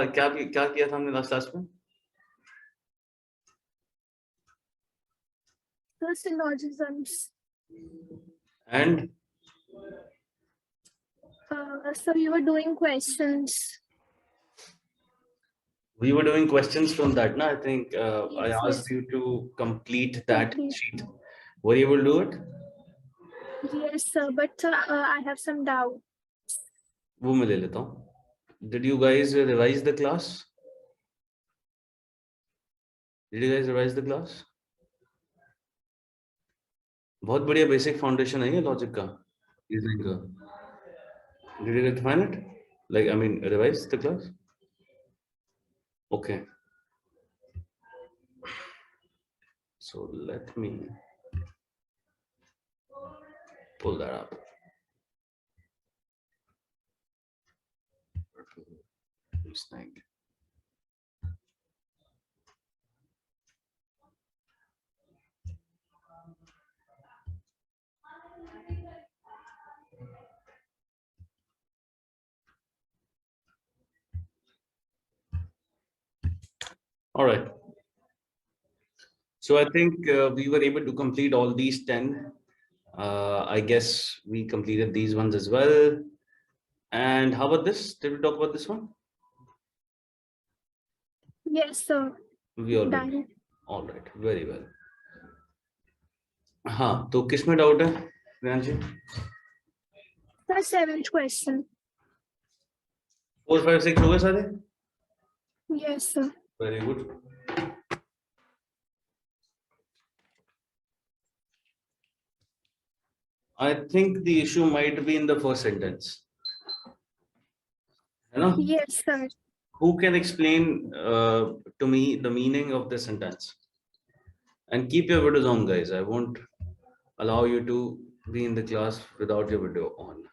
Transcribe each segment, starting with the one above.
क्या किया था हमने लास्ट क्लास में? Syllogisms. And So you were doing questions. we were doing questions from that. No, I think I Yes, asked yes. you to complete that Complete. sheet. Were you able to do it? Yes, sir. But I have some doubt. वो मैं ले लेता हूँ. Did you guys revise the class? Did you guys revise the class? बहुत बढ़िया basic foundation है ये logic का, रीजनिंग का. Did you define it? Like, I mean, revise the class? Okay. So let me pull that up. Listening. All right. So I think we were able to complete all these 10. I guess we completed these ones as well. And how about this? Did we talk about this one? Yes, sir. We all did. Done. All right. Very well. हाँ, तो किस में doubt है Priyanshi? The 7th question. 4, 5, 6 हो गए सारे? Yes, sir. Very good. I think the issue might be in the first sentence. You know? Yes, sir. Who can explain to me the meaning of this sentence? And keep your videos on, guys. I won't allow you to be in the class without your video on.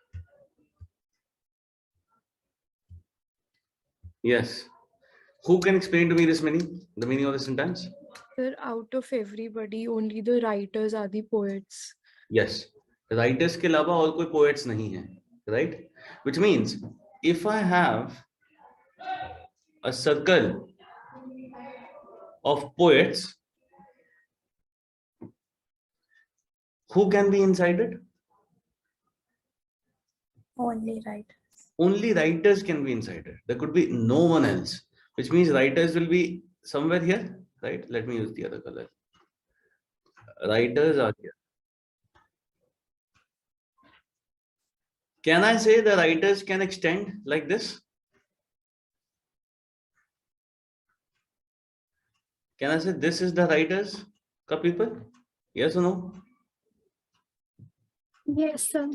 Yes. Who can explain to me this meaning? The meaning of this sentence? Sir, out of everybody, only the writers are the poets. Yes. Writers के अलावा और कोई poets नहीं है, right? Which means if I have a circle of poets, who can be inside it? Only writers. Only writers can be inside it. There could be no one else, which means writers will be somewhere here, right? Let me use the other color. Writers are here. Can I say the writers can extend like this? Can I say this is the writers ka people? Yes or no? Yes, sir.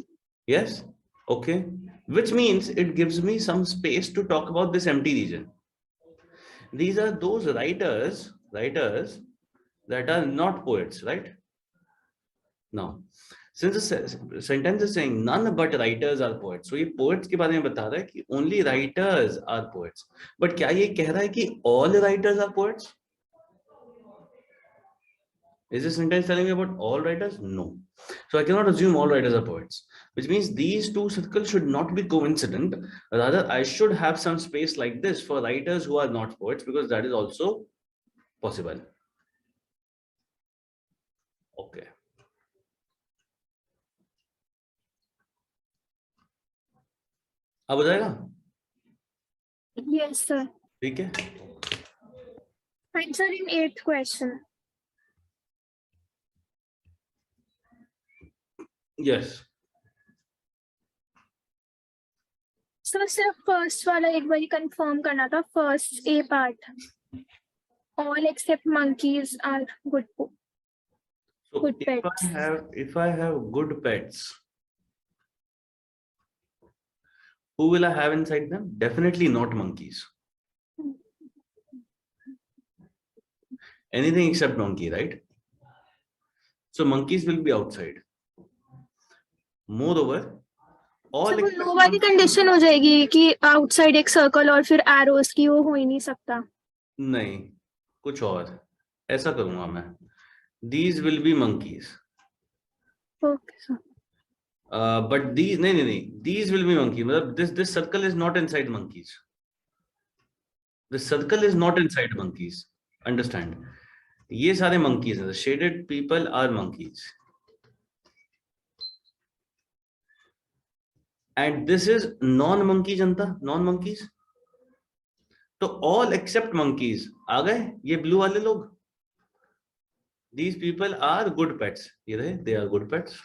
Yes. Okay. Which means it gives me some space to talk about this empty region. These are those writers that are not poets, right? Now, since the sentence is saying none but writers are poets, so ये poets के बारे में बता रहा है कि only writers are poets. But क्या ये कह रहा है कि all writers are poets? Is this sentence telling me about all writers? No. So I cannot assume all writers are poets, which means these two circles should not be coincident. Rather, I should have some space like this for writers who are not poets, because that is also possible. Okay. अब हो जाएगा? Yes, sir. ठीक है? Answer in 8th question. Yes. So सिर्फ first वाला एक बारी confirm करना था. First A part. All except monkeys are good. So Good pets. if I have good pets, who will I have inside them? Definitely not monkeys. Anything except monkey, right? So monkeys will be outside. Moreover, all So except no वाली condition हो जाएगी कि outside एक circle और फिर arrows की वो हो ही नहीं सकता. नहीं, कुछ और ऐसा करूंगा मैं. These will be monkeys. Okay, sir. But these नहीं, these will be monkey. मतलब this circle is not inside monkeys. The circle is not inside monkeys. Understand? ये सारे monkeys हैं. The shaded people are monkeys. And this is non-monkey Janata, non-monkeys. तो all except monkeys आ गए. ये blue वाले लोग. These people are good pets. ये रहे, they are good pets.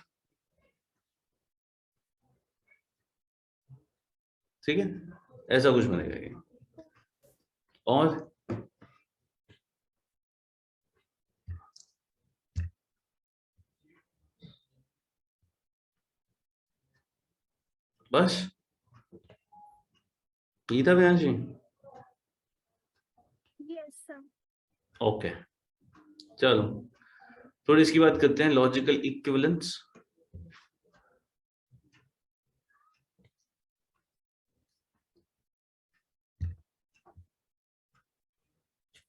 ठीक है? ऐसा कुछ बनेगा ये. और बस ये था व्यांशी. Yes, sir. ओके, चलो थोड़ी इसकी बात करते हैं. Logical equivalence.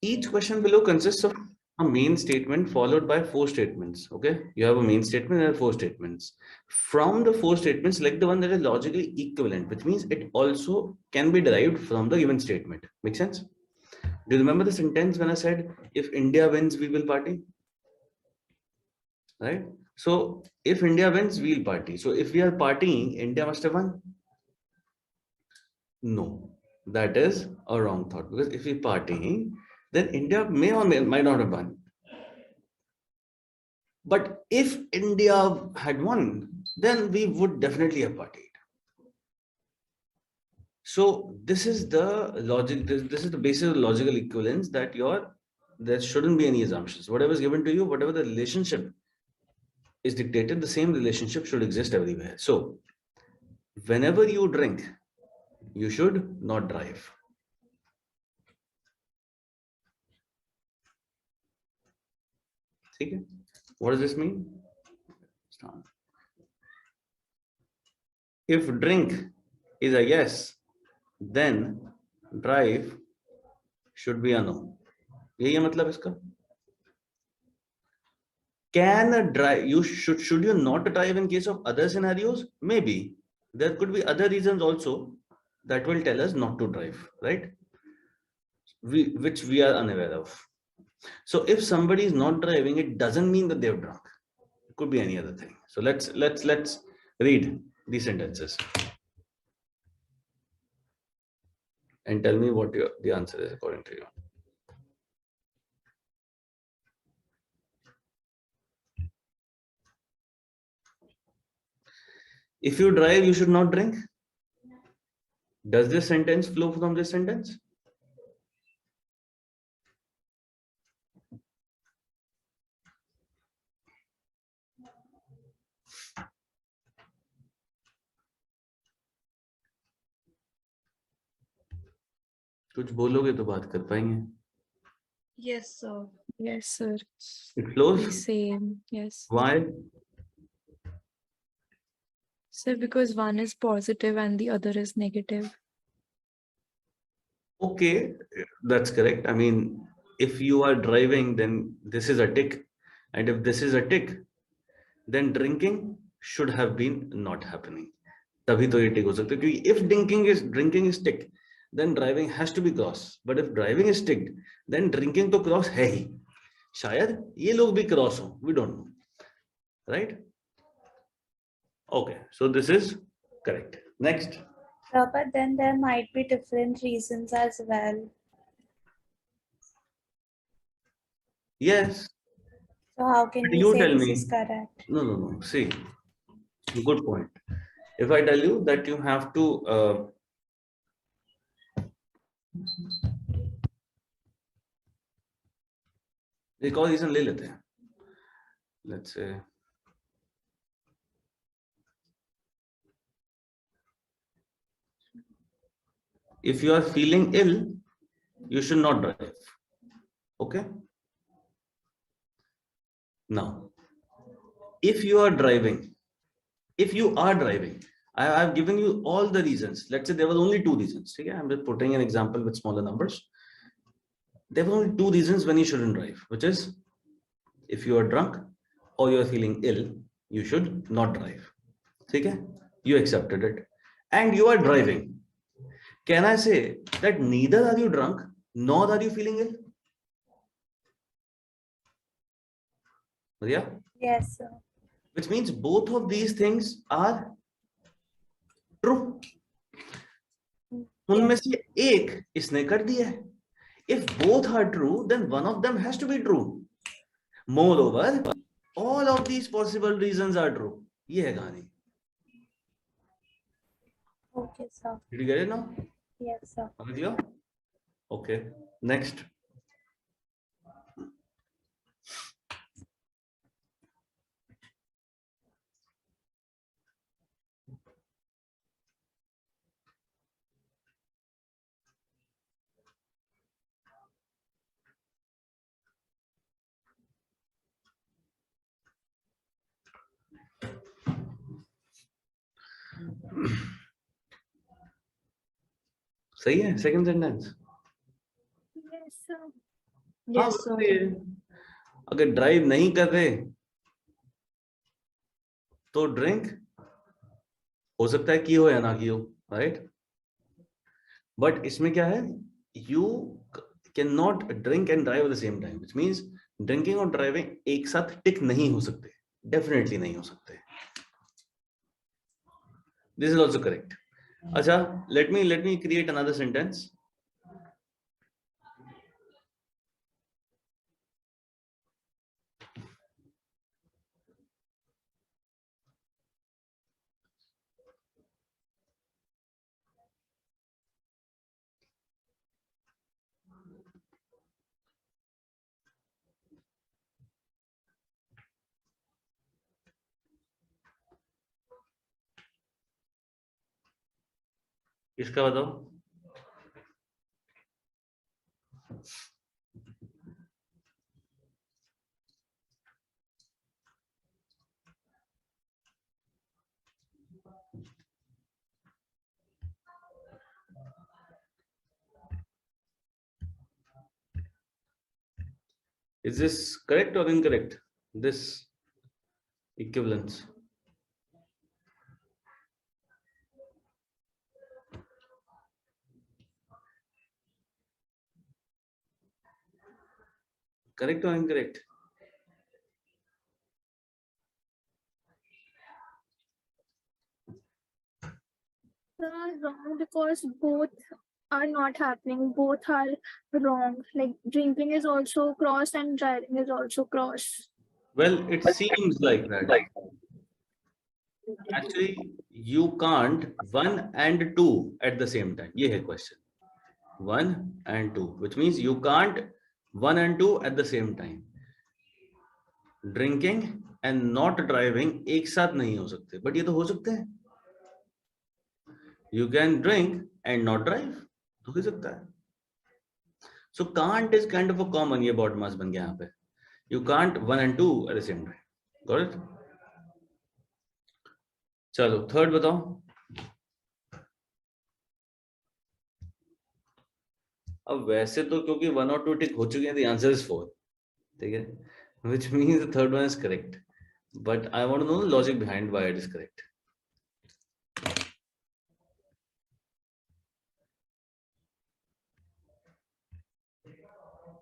Each question below consists of a main statement followed by 4 statements. Okay, you have a main statement and 4 statements. From the 4 statements, select the one that is logically equivalent, which means it also can be derived from the given statement. Make sense? Do you remember the sentence when I said, if India wins, we will party? Right? So if India wins, we'll party. So if we are partying, India must have won? No, that is a wrong thought, because if we're partying, then India may or might not have won. But if India had won, then we would definitely have partied. So this is the logic. This is the basis of logical equivalence, that there shouldn't be any assumptions. Whatever is given to you, whatever the relationship is dictated, the same relationship should exist everywhere. So whenever you drink, you should not drive. Okay. What does this mean? If drink is a yes, then drive should be a no. यही है मतलब इसका. Can drive, should you not drive in case of other scenarios? Maybe. There could be other reasons also that will tell us not to drive, right? Which we are unaware of. So if somebody is not driving, it doesn't mean that they've drunk. It could be any other thing. So let's read these sentences and tell me what the answer is according to you. If you drive, you should not drink. Does this sentence flow from this sentence? कुछ बोलोगे तो बात कर पाएंगे. Yes, sir. Yes, sir. It flows. The same. Yes. Why? Sir, because one is positive and the other is negative. Okay, that's correct. I mean, if you are driving, then this is a tick. And if this is a tick, then drinking should have been not happening. तभी तो ये tick हो सकता है, क्योंकि if drinking is tick, then driving has to be cross. But if driving is ticked, then drinking to cross है ही. शायद ये लोग भी cross हो. We don't know. Right? Okay, so this is correct. Next. But then there might be different reasons as well. Yes. So how can But we you say tell this me. is correct? No. See, good point. If I tell you that you have to एक और reason ले लेते हैं. Let's say if you are feeling ill, you should not drive. Okay. Now, if you are driving, I have given you all the reasons. Let's say there were only 2 reasons. Okay? I'm just putting an example with smaller numbers. There were only 2 reasons when you shouldn't drive, which is if you are drunk or you are feeling ill, you should not drive. Okay? You accepted it and you are driving. Can I say that neither are you drunk nor are you feeling ill. Yeah, Yes, sir. which means both of these things are true. उनमें Yes. से एक इसने कर दिया है. If both are true, then one of them has to be true. Moreover, all of these possible reasons are true. ये है कहानी. Okay, sir. Did you get it now? Yes, sir. समझ गया? Okay. Next. सही है second sentence. Yes, sir. Yes, sir. अगर drive नहीं कर रहे तो ड्रिंक हो सकता है कि हो या ना कि हो, राइट. बट इसमें क्या है, you can not drink and drive at the same time, which means drinking और ड्राइविंग एक साथ टिक नहीं हो सकते, डेफिनेटली नहीं हो सकते. This is also correct. अच्छा, let me create another sentence. इसका बताओ. Is this correct or incorrect? This equivalence. Correct or incorrect? Wrong, because both are not happening. Both are wrong. Like drinking is also cross and driving is also cross. Well, it seems like that. Actually, you can't 1 and 2 at the same time. ये है question. 1 and 2, which means you can't 1 and 2 at the same time. Drinking and not driving एक साथ नहीं हो सकते, but ये तो हो सकते हैं. You can drink and not drive. तो हो सकता है. So can't is kind of a common, ये bottom mass बन गया यहाँ पे. You can't 1 and 2 at the same time. Got it? चलो थर्ड बताओ. अब वैसे तो क्योंकि 1 और 2 टिक हो चुके हैं, the answer is 4. ठीक है, which means the third one is correct. But I want to know the logic behind why it is correct.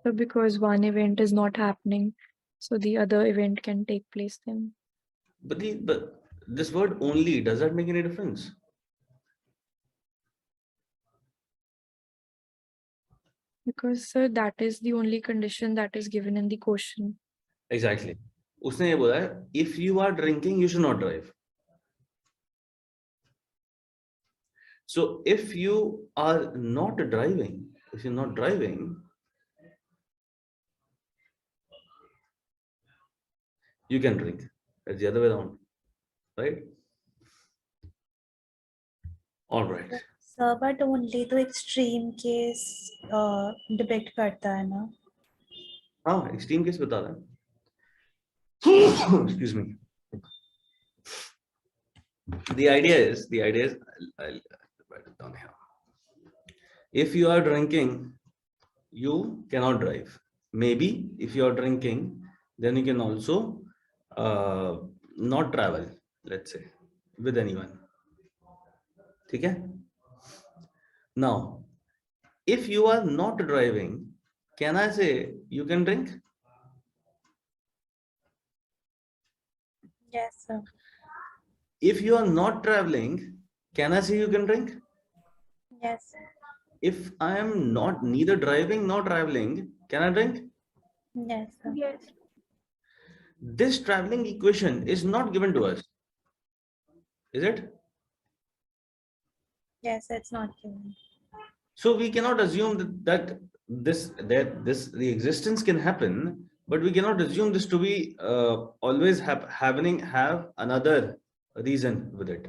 So because one event is not happening, so the other event can take place then. But this word only, does that make any difference? Because sir, that is the only condition that is given in the question. Exactly. उसने ये बोला है, if you are drinking, you should not drive. So if you are not driving, if you're not driving, you can drink. It's the other way around, right? All right. Sir, but only the extreme case depict करता है ना. हाँ, extreme case बता रहा है. Excuse me. The idea is, I'll write it down here. If you are drinking, you cannot drive. Maybe if you are drinking, then you can also not travel, let's say, with anyone. ठीक है? Now, if you are not driving, can I say you can drink? Yes, sir. If you are not traveling, can I say you can drink? Yes, sir. If I am not neither driving nor traveling, can I drink? Yes, sir. Yes. This traveling equation is not given to us, is it? Yes, it's not given. So we cannot assume that the existence can happen, but we cannot assume this to be always have another reason with it.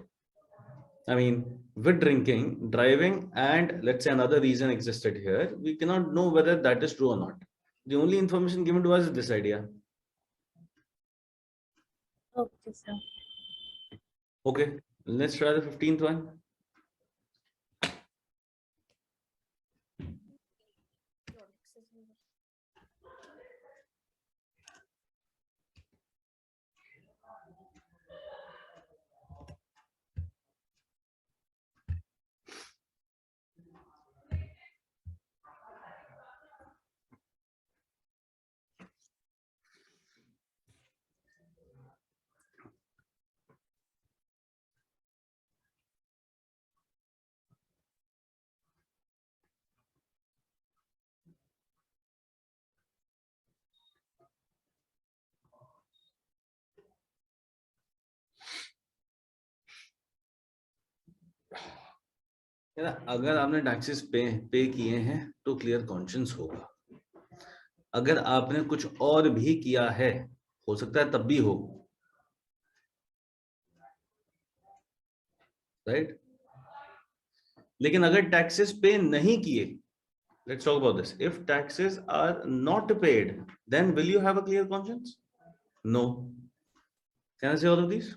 I mean, with drinking, driving, and let's say another reason existed here, we cannot know whether that is true or not. The only information given to us is this idea. Okay, sir. Okay, let's try the 15th one. अगर आपने taxes पे किए हैं तो clear conscience होगा. अगर आपने कुछ और भी किया है, हो सकता है तब भी हो, राइट? लेकिन अगर टैक्सेस पे नहीं किए, let's talk about this. If taxes are not paid, then will you have a clear conscience? No. Can I say all of these?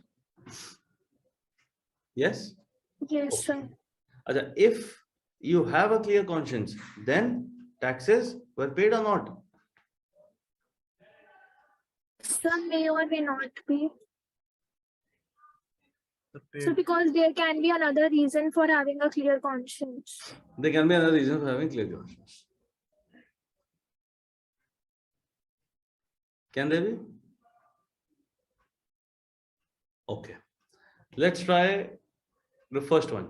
Yes? Yes, sir. Acha, if you have a clear conscience, then taxes were paid or not? Some may or may not be. So because there can be another reason for having a clear conscience. There can be another reason for having clear conscience. Can there be? Okay. Let's try the first one.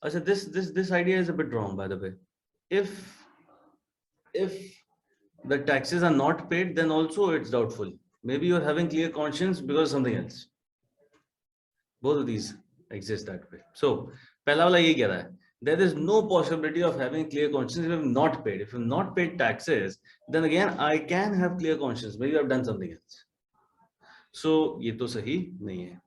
Achha, this idea is a bit wrong, by the way. If the taxes are not paid, then also it's doubtful. Maybe you're having clear conscience because of something else. Both of these exist that way. So, पहला वाला ये कह रहा है, there is no possibility of having clear conscience if you have not paid. If you have not paid taxes, then again I can have clear conscience. Maybe I've done something else. So, ये तो सही नहीं है.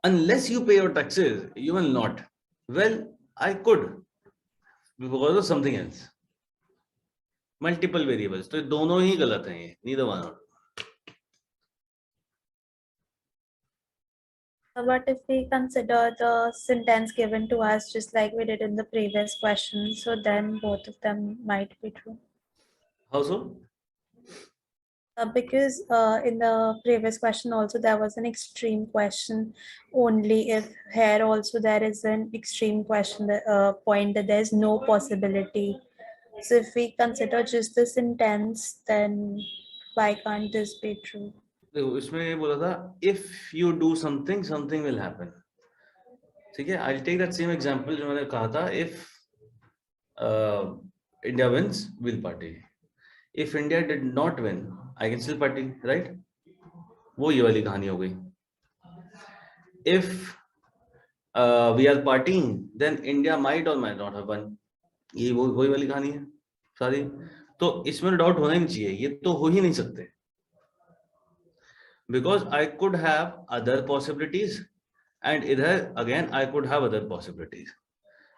Unless you pay your taxes, you will not. Well, I could because of something else. Multiple variables. तो दोनों ही गलत हैं ये. Neither one. But if we consider the sentence given to us just like we did in the previous question, so then both of them might be true. How so? Because in the previous question also there was an extreme question. Only if here also there is an extreme question, point that there is no possibility. So if we consider just the sentence, then why can't this be true? देखो इसमें ये बोला था if you do something something will happen. ठीक है, I'll take that same example जो मैंने कहा था. If India wins, we'll party. If India did not win, I can still party, right? वो ये वाली कहानी हो गई. If we are partying, then India might or might not have won. ये वही वाली कहानी है सारी. तो इसमें डाउट होना ही नहीं चाहिए, ये तो हो ही नहीं सकते. Because I could have other possibilities, and either again I could have other possibilities.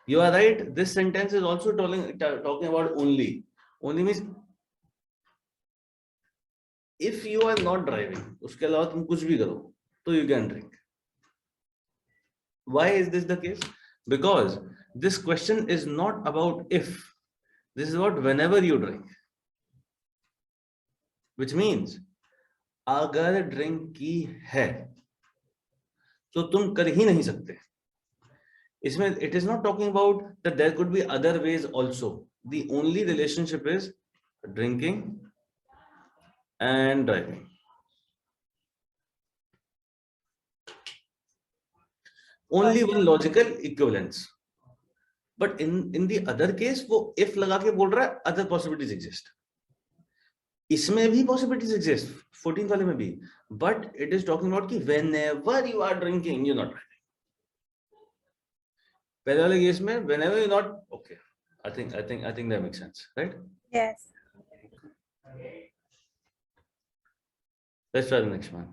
You are right. This sentence is also talking about only. Only means if you are not driving, उसके अलावा तुम कुछ भी करो, तो you can drink. Why is this the case? Because this question is not about if. This is what whenever you drink, which means अगर drink की है तो तुम कर ही नहीं सकते. इसमें it is not talking about that there could be other ways also. The only relationship is drinking and driving. Only one logical equivalence. But in the other case वो if लगा के बोल रहा है other possibilities exist. इसमें भी possibilities exist 14th वाले में भी, but it is talking about कि whenever you are drinking you're not driving. पहले वाले केस में whenever you're not, okay, I think that makes sense, right? Yes. Let's try the next one.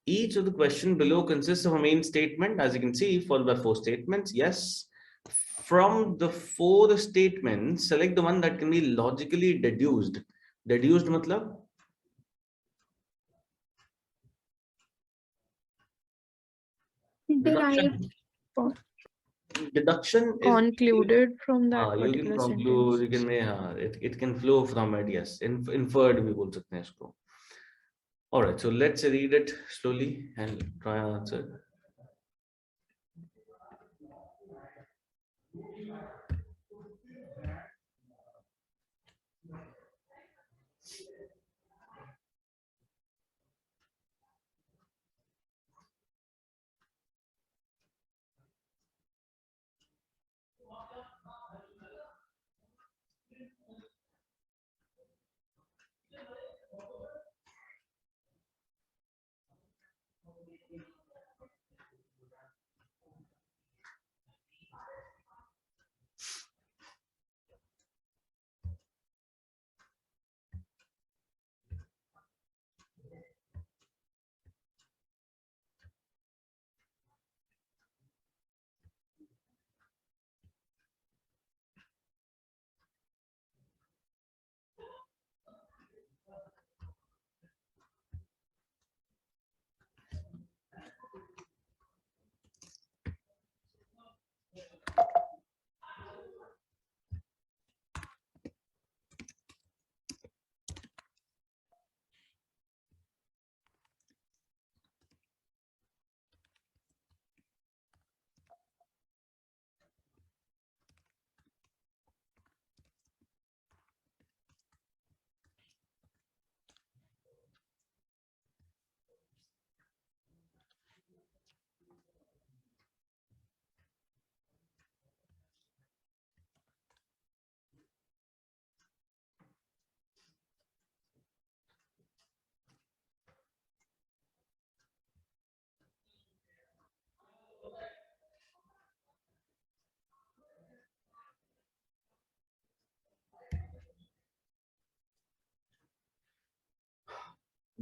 Each of the question below consists of a main statement, as you can see, followed by 4 statements. Yes. From the 4 statements, select the one that can be logically deduced. Deduced matlab? Derived. Deduction is Concluded from that you can particular conclude, sentence. you can make, it can flow from it, yes. Inferred भी बोल सकते हैं इसको. All right, so let's read it slowly and try and answer.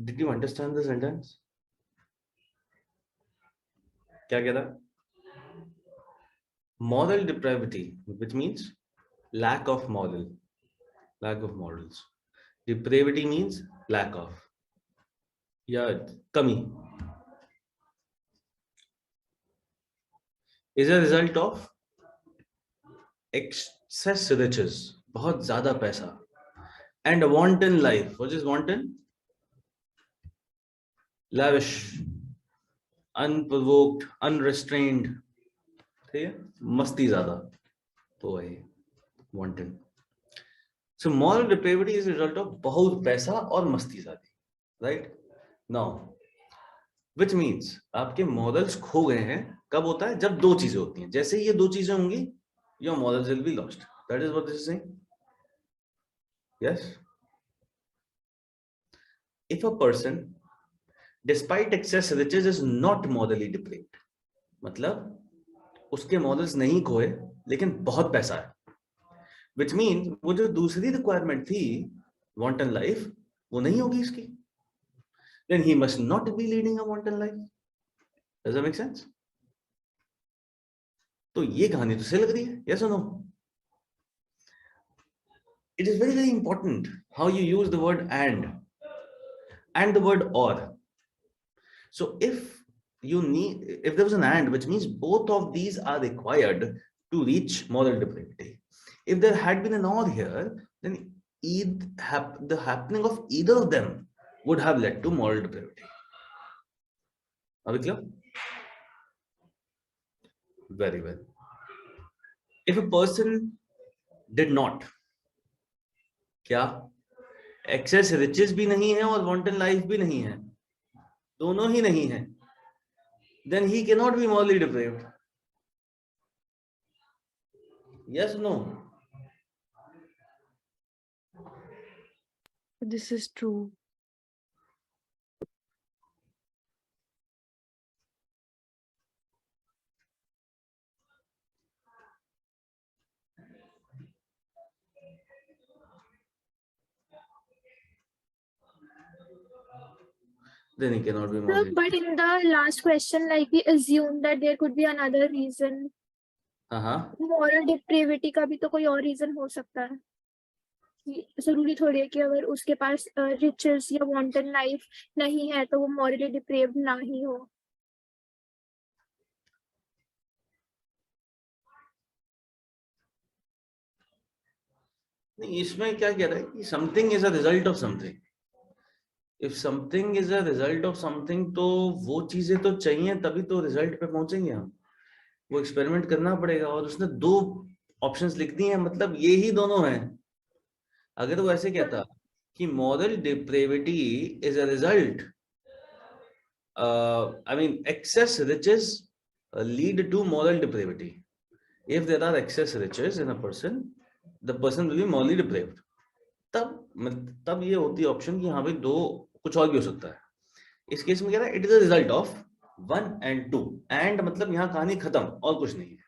Did you understand the sentence? क्या कह रहा? Moral depravity, which means lack of moral, lack of morals. Depravity means lack of, yeah, kami, is a result of excess riches, बहुत ज़्यादा पैसा, and a wanton life. What is wanton? Lavish, unprovoked, unrestrained. ठीक है? मस्ती ज़्यादा, तो है wanton. So moral depravity is a result of बहुत पैसा और मस्ती ज़्यादा, right? Now, which means आपके morals खो गए हैं. कब होता है? जब 2 चीजें होती हैं. जैसे ही ये 2 चीजें होंगी, your morals will be lost. That is what this is saying. Yes. If a person, despite excess riches, is not morally depraved, मतलब उसके morals नहीं खोए, लेकिन बहुत पैसा है. Which means वो जो दूसरी requirement थी, wanton life, वो नहीं होगी इसकी. Then he must not be leading a wanton life. Does that make sense? तो ये कहानी तो सही लग रही है. Yes or no? It is very, very important how you use the word and the word or. So if you need, if there was an and, which means both of these are required to reach moral depravity. If there had been an or here, then the happening of either of them would have led to moral depravity. Are we clear? Very well. If a person did not, क्या excess riches भी नहीं है और wanton life भी नहीं है, दोनों ही नहीं है, then he cannot be morally depraved. Yes, no? This is true. Then he cannot be So, morally. but in the last question, like we assume that there could be another reason. Moral depravity का भी तो कोई और reason हो सकता है. जरूरी थोड़ी है कि अगर उसके पास riches या wanton life नहीं है तो वो morally depraved ना ही हो. नहीं, इसमें क्या कह रहा है कि something is a result of something. If something is a result of something, तो वो चीजें तो चाहिए तभी तो रिजल्ट पे पहुंचेंगे हम. वो एक्सपेरिमेंट करना पड़ेगा और उसने 2 ऑप्शंस लिख दी हैं, मतलब ये ही दोनों हैं. अगर वो ऐसे कहता कि moral depravity is a result, I mean excess riches lead to moral depravity. If there are excess riches in a person, the person will be morally depraved. तब ये होती है ऑप्शन कि हाँ भाई 2 कुछ और भी हो सकता है. इस केस में क्या है, it is a result of 1 and 2, and मतलब यहाँ कहानी खत्म और कुछ नहीं है.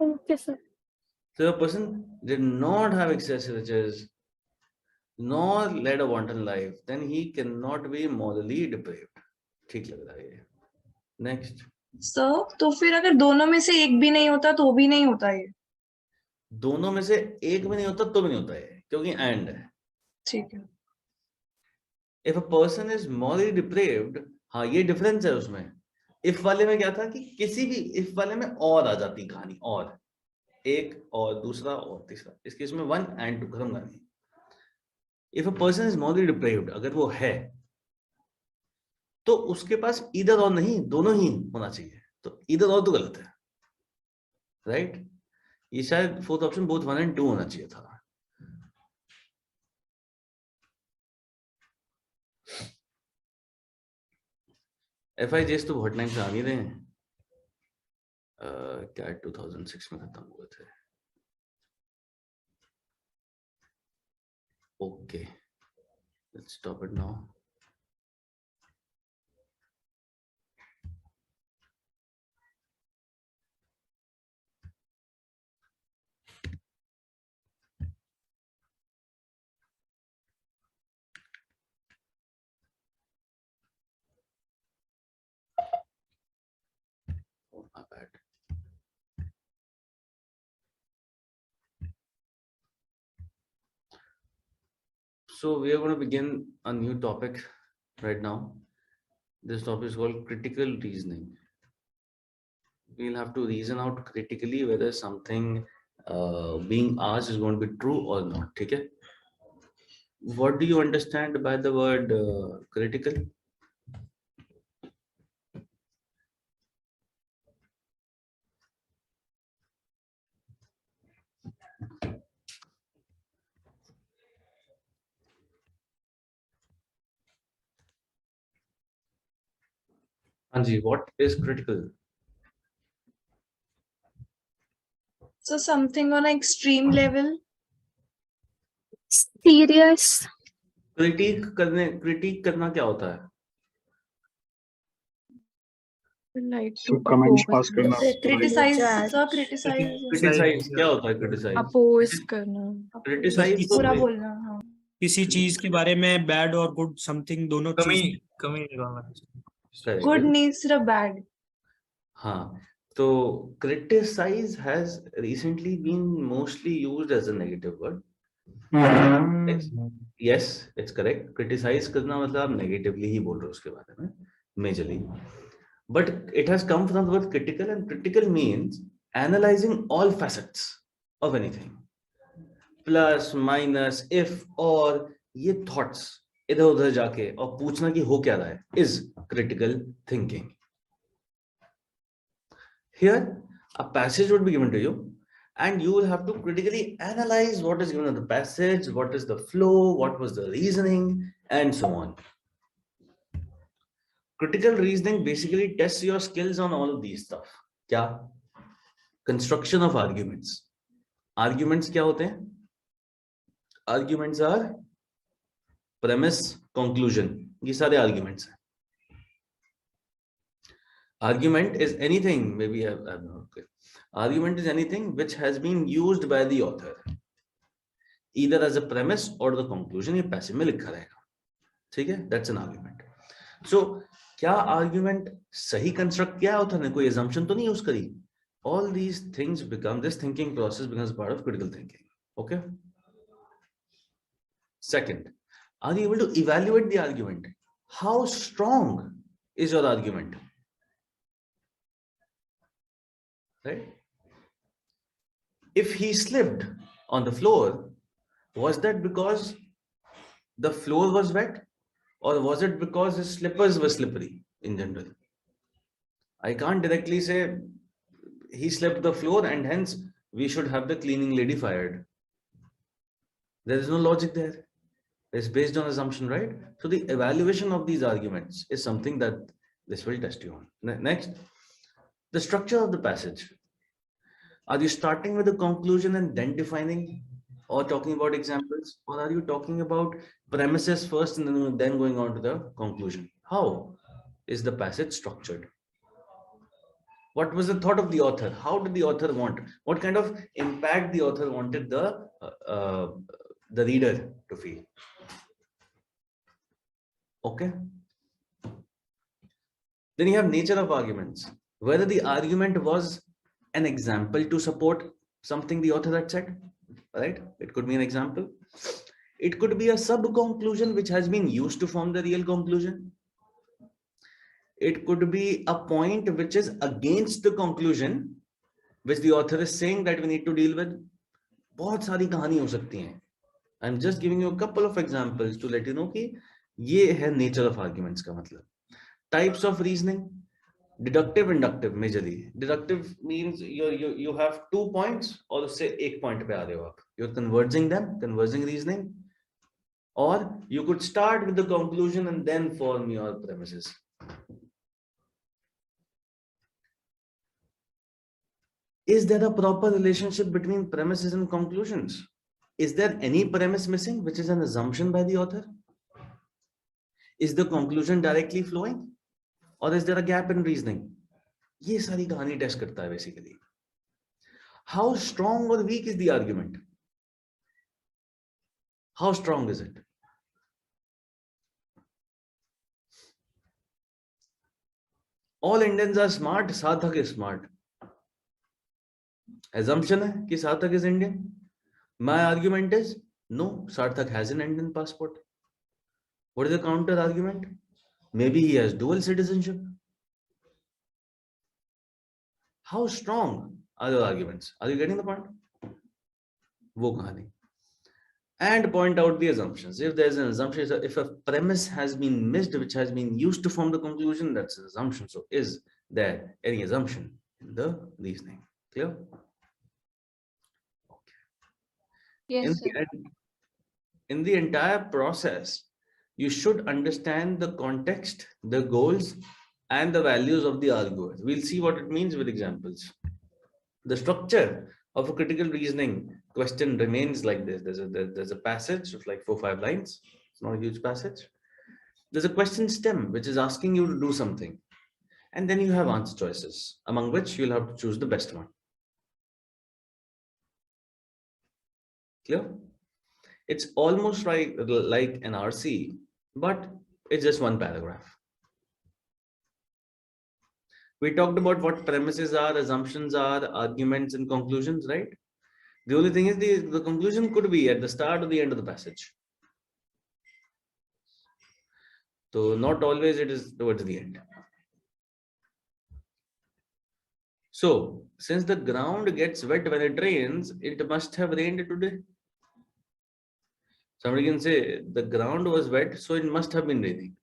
Okay, sir. So a person did not have excess riches nor led a wanton life, then he cannot be morally depraved. ठीक लग रहा है ये. Next. सर तो फिर अगर दोनों में से एक भी नहीं होता तो भी नहीं होता ये. दोनों में से एक भी नहीं होता तो भी नहीं होता है, क्योंकि एंड है. ठीक है. If a person is morally depraved, हाँ ये डिफरेंस है उसमें. इफ वाले में क्या था कि किसी भी इफ वाले में और आ जाती कहानी, और एक और दूसरा और तीसरा. इस केस में 1 and 2 खत्म कहानी. If a person is morally depraved, अगर वो है तो उसके पास इधर और नहीं, दोनों ही होना चाहिए. तो इधर और तो गलत है, राइट? ये शायद 4th ऑप्शन बोथ 1 and 2 होना चाहिए था. FIJs तो बहुत टाइम से आ नहीं रहे हैं. क्या 2006 में खत्म हुए थे. Okay, let's stop it now. Oh, my bad. So we are going to begin a new topic right now. This topic is called critical reasoning. We'll have to reason out critically whether something being asked is going to be true or not. Okay? What do you understand by the word critical? Anji, what is critical? So something on an extreme level. Serious. Critic करना क्या होता है? Like So to comments oppose. pass करना. Criticize. Judge. Sir criticize. Criticize क्या होता है? Criticize. Oppose करना. Criticize तो पूरा भाई- बोलना. हाँ. किसी चीज के बारे में बैड और गुड समथिंग दोनों कमी चीज कमी निकालना. Correct. Good नहीं सिर्फ bad. हाँ, तो criticize has recently been mostly used as a negative word. Yes, it's correct. Criticize करना मतलब आप negatively ही बोल रहे हो उसके बारे में. majorly. But it has come from the word critical, and critical means analyzing all facets of anything. Plus, minus, if, or, ये thoughts इधर उधर जाके और पूछना कि हो क्या रहा है is critical thinking. Here, a passage would be given to you, and you will have to critically analyze what is given in the passage, what is the flow, what was the reasoning, and so on. Critical reasoning basically tests your skills on all of these stuff. क्या? Construction of arguments. Arguments क्या होते हैं? Arguments are premise, conclusion. ये सारे arguments हैं. Argument is anything, maybe I'm not clear. Argument is anything which has been used by the author, either as a premise or the conclusion. ये पैसे में लिखा रहेगा. ठीक है? That's an argument. So, क्या argument सही construct किया author ने? कोई assumption तो नहीं use करी? All these things become, this thinking process becomes part of critical thinking. Okay? Second, are you able to evaluate the argument? How strong is your argument? Right? If he slipped on the floor, was that because the floor was wet, or was it because his slippers were slippery in general? I can't directly say he slipped the floor and hence we should have the cleaning lady fired. There is no logic there. It's based on assumption, right? So the evaluation of these arguments is something that this will test you on. Next, the structure of the passage. Are you starting with the conclusion and then defining or talking about examples? Or are you talking about premises first and then going on to the conclusion? How is the passage structured? What was the thought of the author? How did the author want? What kind of impact the author wanted the reader to feel? Okay. Then you have nature of arguments. Whether the argument was an example to support something the author had said, right? It could be an example. It could be a sub-conclusion which has been used to form the real conclusion. It could be a point which is against the conclusion which the author is saying that we need to deal with. बहुत सारी कहानी हो सकती हैं. I'm just giving you a couple of examples to let you know कि ये है nature of arguments का मतलब. Types of reasoning. Deductive, inductive, majorly. Deductive means you have 2 points, or say एक point पे आ रहे हो आप. You're converging them, converging reasoning. Or you could start with the conclusion and then form your premises. Is there a proper relationship between premises and conclusions? Is there any premise missing, which is an assumption by the author? Is the conclusion directly flowing? Or is there a gap in reasoning? ये सारी कहानी test करता है basically. How strong or weak is the argument? How strong is it? All Indians are smart. Sarthak is smart. Assumption है कि Sarthak is Indian. My argument is no, Sarthak has an Indian passport. What is the counter argument? Maybe he has dual citizenship. How strong are your arguments? Are you getting the point? वो कहानी. And point out the assumptions. If there's an assumption, if a premise has been missed, which has been used to form the conclusion, that's an assumption. So is there any assumption in the reasoning? Clear? Yes, sir. In the entire process, you should understand the context, the goals, and the values of the arguer. We'll see what it means with examples. The structure of a critical reasoning question remains like this. There's a passage of like 4-5 lines. It's not a huge passage. There's a question stem which is asking you to do something, and then you have answer choices, among which you'll have to choose the best one. Clear? It's almost like an RC, but it's just one paragraph. We talked about what premises are, assumptions are, arguments and conclusions, right? The only thing is the conclusion could be at the start or the end of the passage. So not always it is towards the end. So since the ground gets wet when it rains, it must have rained today. Somebody can say the ground was wet, so it must have been raining.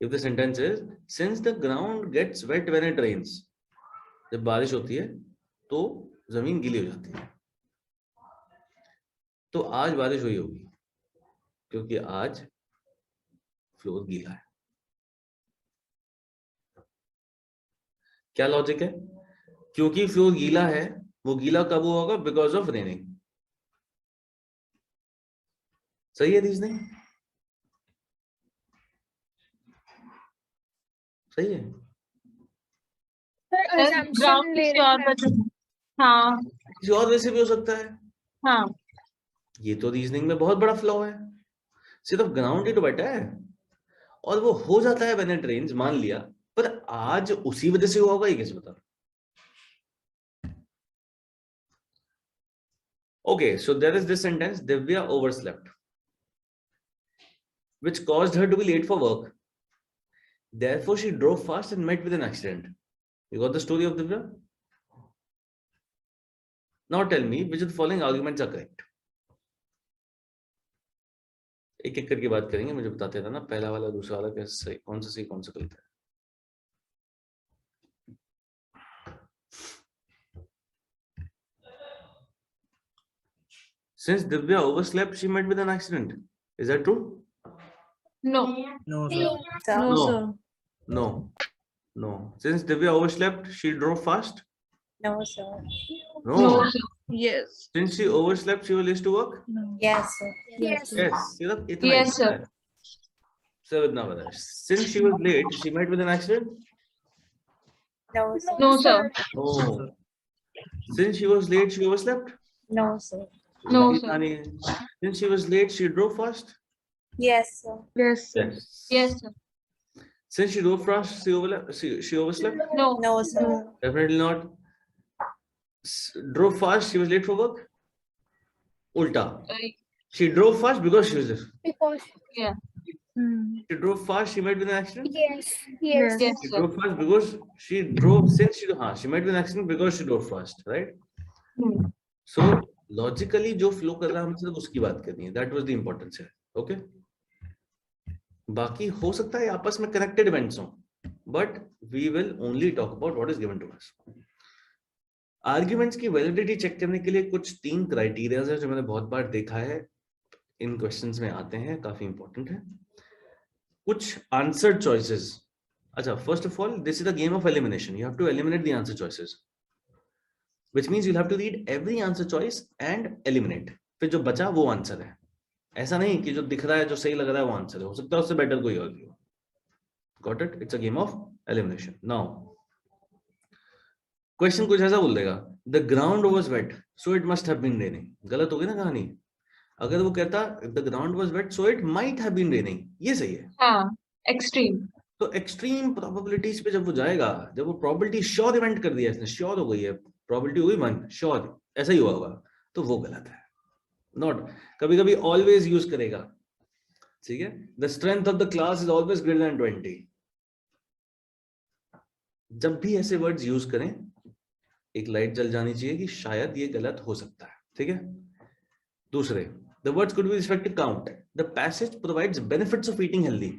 If the sentence is, since the ground gets wet when it rains, जब बारिश होती है तो जमीन गीली हो जाती है, तो आज बारिश हुई होगी क्योंकि आज फ्लोर गीला है. क्या लॉजिक है? क्योंकि फ्लोर गीला है, वो गीला कब हुआ होगा? Because of raining. सही है रीजनिंग? सही है. सर assumption ले रहे हैं. हाँ किसी और वैसे भी हो सकता है. हाँ ये तो रीजनिंग में बहुत बड़ा फ्लॉ है. सिर्फ ग्राउंड ही तो बैठा है और वो हो जाता है व्हेन इट रेन्स, मान लिया, पर आज उसी वजह से हुआ होगा, ये कैसे बता? Okay, so there is this sentence, Divya overslept, which caused her to be late for work. Therefore, she drove fast and met with an accident. You got the story of Divya? Now tell me which of the following arguments are correct. एक एक करके बात करेंगे, मुझे बताते रहना पहला वाला दूसरा वाला कैसे सही, कौन सा सही कौन सा गलत है. Since Divya overslept, she met with an accident. Is that true? no No, sir. No, No. sir. No. No. Since Divya overslept, she drove fast? No, sir. No. no sir. Yes. Since she overslept, she was late to work? Yes, sir. Yes. Yes. सिर्फ इतना Yes, ही sir. है. सिर्फ इतना बता है. Since she was late, she met with an accident? No, sir. No sir. No. Since she was late, she overslept? No, sir. No, इतना sir. नहीं है. Since she was late, she drove fast? Yes, sir. Yes. Yes. Yes sir. Since she drove fast, she overslept? No No, sir. Definitely not. Drove fast, she was late for work? Ulta. She drove fast because she was late. Because yeah She drove fast, she met with an accident? yes. Yes. yes She sir. drove fast because she drove, since she met with an accident because she drove fast, right? Hmm. So logically जो flow कर रहा है हम सिर्फ उसकी बात करनी है. That was the importance है. Okay? बाकी हो सकता है आपस में connected events हो, but we will only talk about what is given to us. Arguments की validity check करने के लिए कुछ 3 criteria है जो मैंने बहुत बार देखा है, इन questions में आते हैं, काफी important है. कुछ answer choices. अच्छा, first of all, this is a game of elimination. You have to eliminate the answer choices, which means you'll have to read every answer choice and eliminate. फिर जो बचा वो आंसर है. ऐसा नहीं कि जो दिख रहा है, जो सही लग रहा है वो आंसर है. हो सकता है उससे बेटर कोई और भी हो. Got it? It's a game of elimination. Now, question कुछ ऐसा बोल देगा, the ground was wet so it must have been raining. गलत हो गई ना कहानी. अगर वो कहता the ground was wet so it might have been raining, ये सही है. हाँ extreme. तो एक्सट्रीम प्रोबेबिलिटीज पे जब वो जाएगा, जब वो प्रोबेबिलिटी श्योर इवेंट कर दिया इसने, श्योर हो गई है, प्रोबेबिलिटी हुई 1 श्योर, ऐसा ही हुआ होगा, तो वो गलत है. नॉट, कभी कभी ऑलवेज यूज करेगा. ठीक है, the strength of the class is always greater than 20. जब भी ऐसे वर्ड्स यूज करें, एक लाइट जल जानी चाहिए कि शायद ये गलत हो सकता है. ठीक है. दूसरे, the words could be respect to count. The passage provides benefits of eating healthy.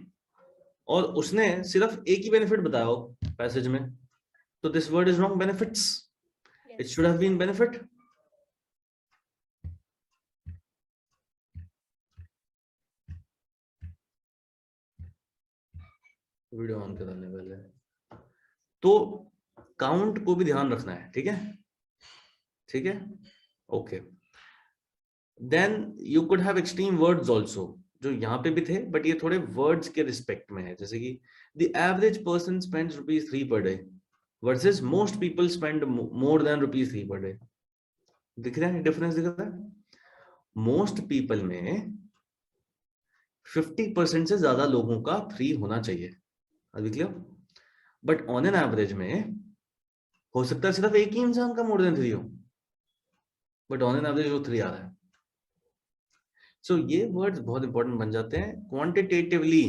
और उसने सिर्फ एक ही बेनिफिट बताया हो पैसेज में, तो this word is wrong. Benefits, it should have been benefit. Video on कराने वाले, तो काउंट को भी ध्यान रखना है. ठीक है, ठीक है. Okay, then you could have extreme words also, जो यहाँ पे भी थे, बट ये थोड़े वर्ड्स के रिस्पेक्ट में है. जैसे कि the average person spends ₹3 per day versus most people spend more than ₹3 per day. दिख रहा है डिफरेंस? दिख रहा है. मोस्ट पीपल में 50% से ज्यादा लोगों का 3 होना चाहिए. अभी clear? But on an average में हो सकता है सिर्फ एक ही इंसान का मोर देन 3 हो, बट ऑन एन एवरेज वो 3 आ रहा है. So ये words बहुत important बन जाते हैं. Quantitatively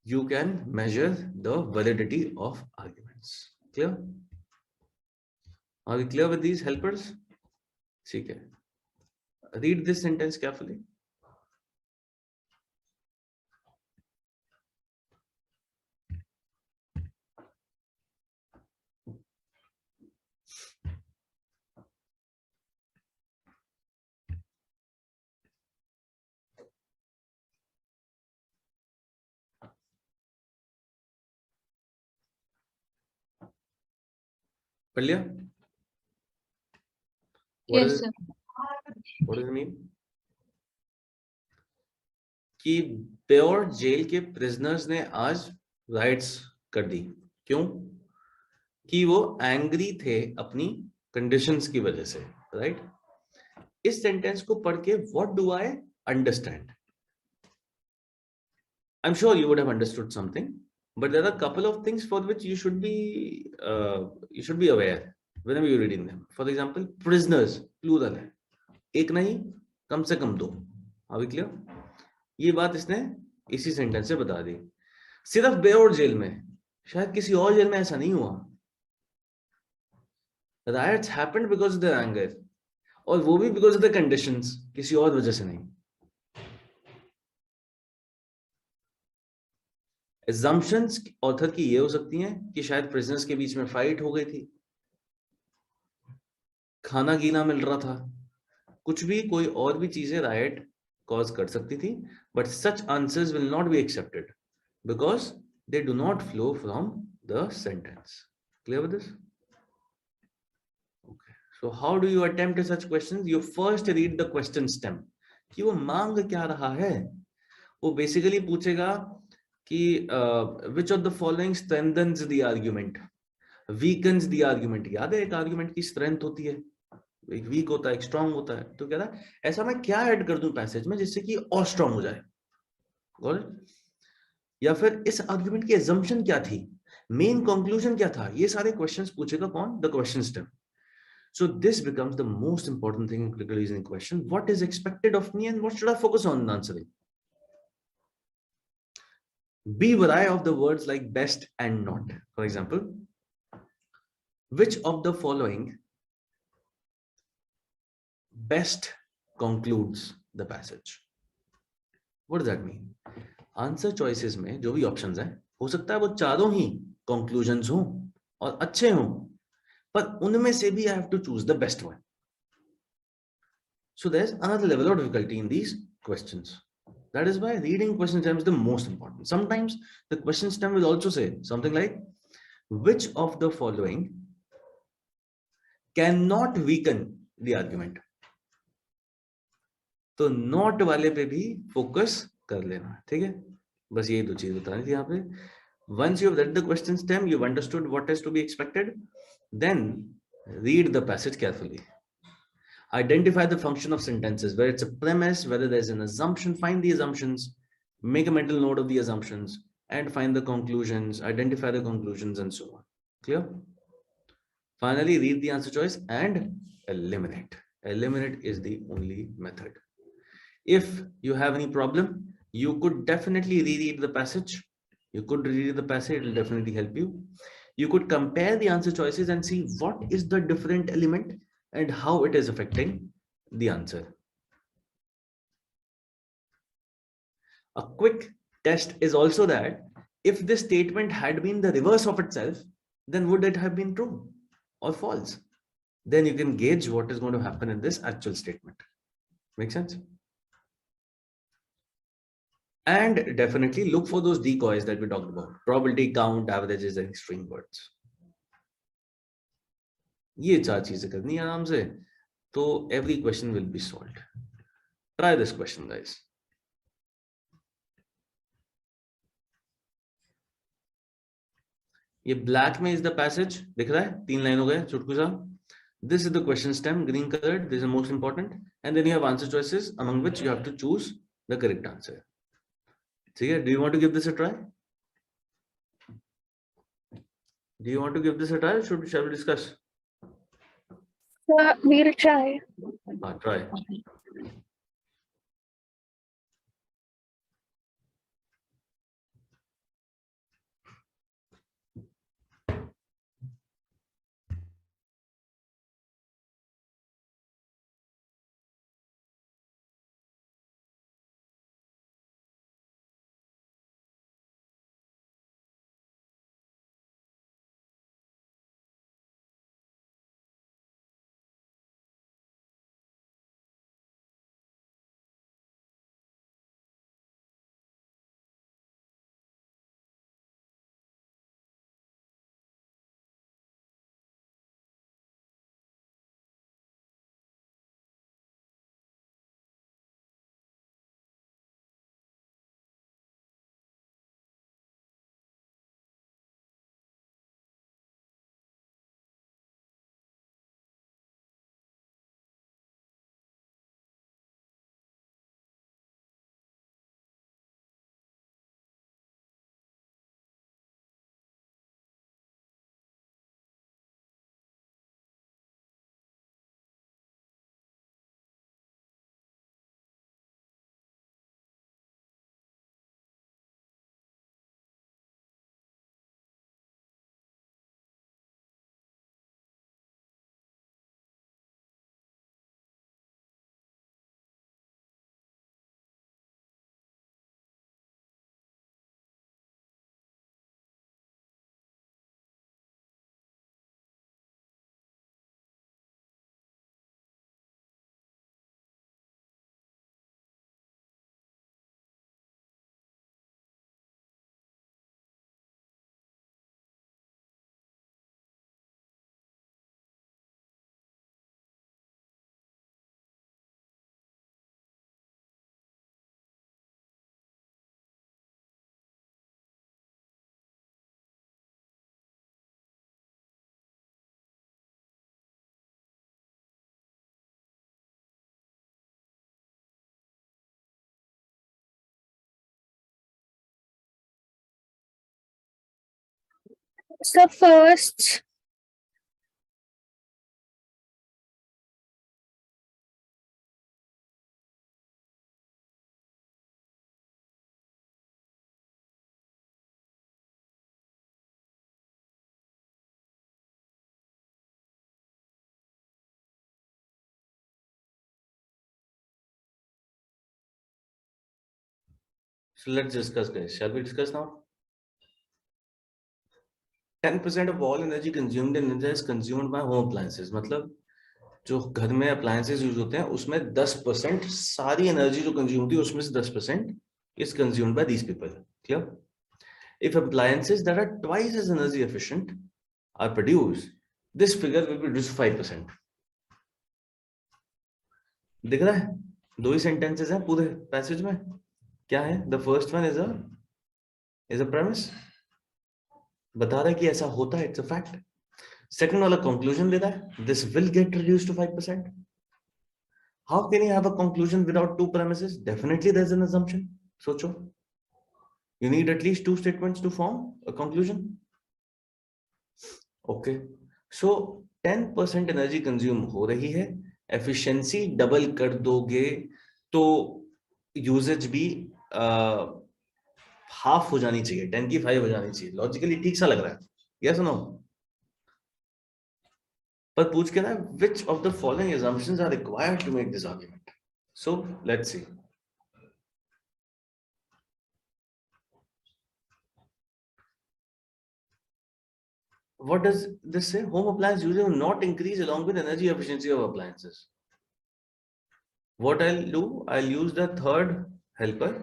you can measure the validity of arguments. Clear? Are we clear with these helpers? ठीक है. Read this sentence carefully. पढ़ लिया? What Yes, is sir. it? What does it mean? कि प्योर जेल के prisoners ने आज rights कर दी. क्यों? कि वो एंग्री थे अपनी कंडीशंस की वजह से. राइट? इस सेंटेंस को पढ़ के what do I understand? I am sure you would have understood something, but there are a couple of things for which you should be aware whenever you're reading them. For example, prisoners plural है, एक नहीं कम से कम 2. Are we clear? ये बात इसने इसी sentence से बता दी. सिर्फ बेओर जेल में, शायद किसी और जेल में ऐसा नहीं हुआ. Riots happened because of their anger, और वो भी because of the conditions, किसी और वजह से नहीं. Assumptions ऑथर की ये हो सकती हैं कि शायद प्रिजनर्स के बीच में फाइट हो गई थी, खाना गीला मिल रहा था, कुछ भी कोई और भी चीजें राइट कॉज कर सकती थी. But such answers will not be accepted because they do not flow from the sentence. Clear with this? Okay. So how do you attempt such questions? You first read the question stem कि वो मांग क्या रहा है. वो basically पूछेगा कि which of the following strengthens the argument, weakens the argument. याद है एक आर्गुमेंट की स्ट्रेंथ होती है, एक वीक होता है, एक स्ट्रांग होता है. तो कह रहा है ऐसा मैं क्या ऐड कर दूं पैसेज में जिससे कि और स्ट्रांग हो जाए. या फिर इस आर्गुमेंट की assumption क्या थी, मेन कंक्लूजन क्या था. ये सारे क्वेश्चंस पूछेगा कौन? The question stem. So this becomes the most important thing in critical reasoning question. What is expected of me and what should I focus on in answering? Be wary of the words like best and not. For example, which of the following best concludes the passage? What does that mean? Answer choices में जो भी options हैं, हो सकता है वो चारों ही conclusions हों और अच्छे हों, पर उनमें से भी I have to choose the best one. So there's another level of difficulty in these questions. That is why reading question stem is the most important. Sometimes the question stem will also say something like, which of the following cannot weaken the argument? तो not वाले पे भी focus कर लेना. ठीक है? बस ये दो चीज बतानी थी यहाँ पे. Once you have read the question stem, you've understood what is to be expected, then read the passage carefully. Identify the function of sentences, where it's a premise, whether there's an assumption, find the assumptions, make a mental note of the assumptions, and find the conclusions, identify the conclusions, and so on. Clear? Finally, read the answer choice and eliminate. Eliminate is the only method. If you have any problem, you could definitely reread the passage. You could reread the passage, it will definitely help you. You could compare the answer choices and see what is the different element and how it is affecting the answer. A quick test is also that if this statement had been the reverse of itself, then would it have been true or false? Then you can gauge what is going to happen in this actual statement. Make sense? And definitely look for those decoys that we talked about: probability, count, averages, and extreme words. ये 4 चीजें करनी है आराम से, तो every question will be solved. Try this question, guys. ये black में is the passage, दिख रहा है? 3 लाइन हो गए चुटकू सा. This is the question stem, green colored. This is the most important. And then you have answer choices, among which you have to choose the correct answer. So yeah, do you want to give this a try? Do you want to give this a try? Shall we discuss? We'll try. Try. So first, So let's discuss, guys. Shall we discuss now? 10% of all energy consumed in India is consumed by home appliances. मतलब जो घर में appliances use होते हैं उसमें 10% सारी energy जो consume होती है उसमें से 10% is consumed by these people. Clear? If appliances that are twice as energy efficient are produced, this figure will be reduced to 5%. दिख रहा है? दो ही sentences हैं पूरे passage में. क्या है? The first one is a premise. बता रहा है कि ऐसा होता है, it's a fact. Second वाला conclusion दे रहा है, this will get reduced to 5%. How can you have a conclusion without two premises? Definitely there's an assumption. सोचो. You need at least two statements to form a conclusion. Okay. So 10% energy consume हो रही है. Efficiency double कर दोगे तो usage भी half हो जानी चाहिए, 10 की 5 हो जानी चाहिए. Logically ठीक सा लग रहा है. Yes or no? पर पूछ के ना, which of the following assumptions are required to make this argument? So let's see. What does this say? Home appliance usage will not increase along with energy efficiency of appliances. What I'll do, I'll use the third helper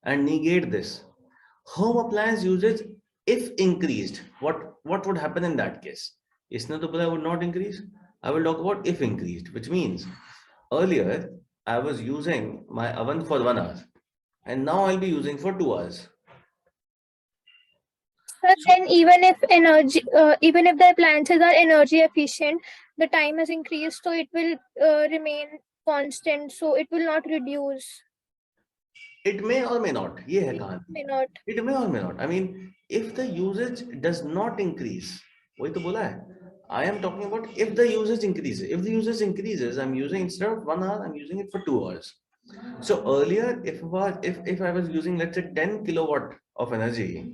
and negate this. Home appliance usage, if increased, what would happen in that case? Isna to pura would not increase. I will talk about if increased, which means earlier I was using my oven for 1 hour and now I'll be using for 2 hours. but then even if the appliances are energy efficient, the time has increased, so it will remain constant, so it will not reduce. It may or may not. ये है कहानी. May not. It may or may not. I mean, if the usage does not increase, वही तो बोला है. I am talking about if the usage increases. If the usage increases, I'm using, instead of 1 hour, I'm using it for 2 hours. So earlier, if I was using, let's say, 10 kilowatt of energy,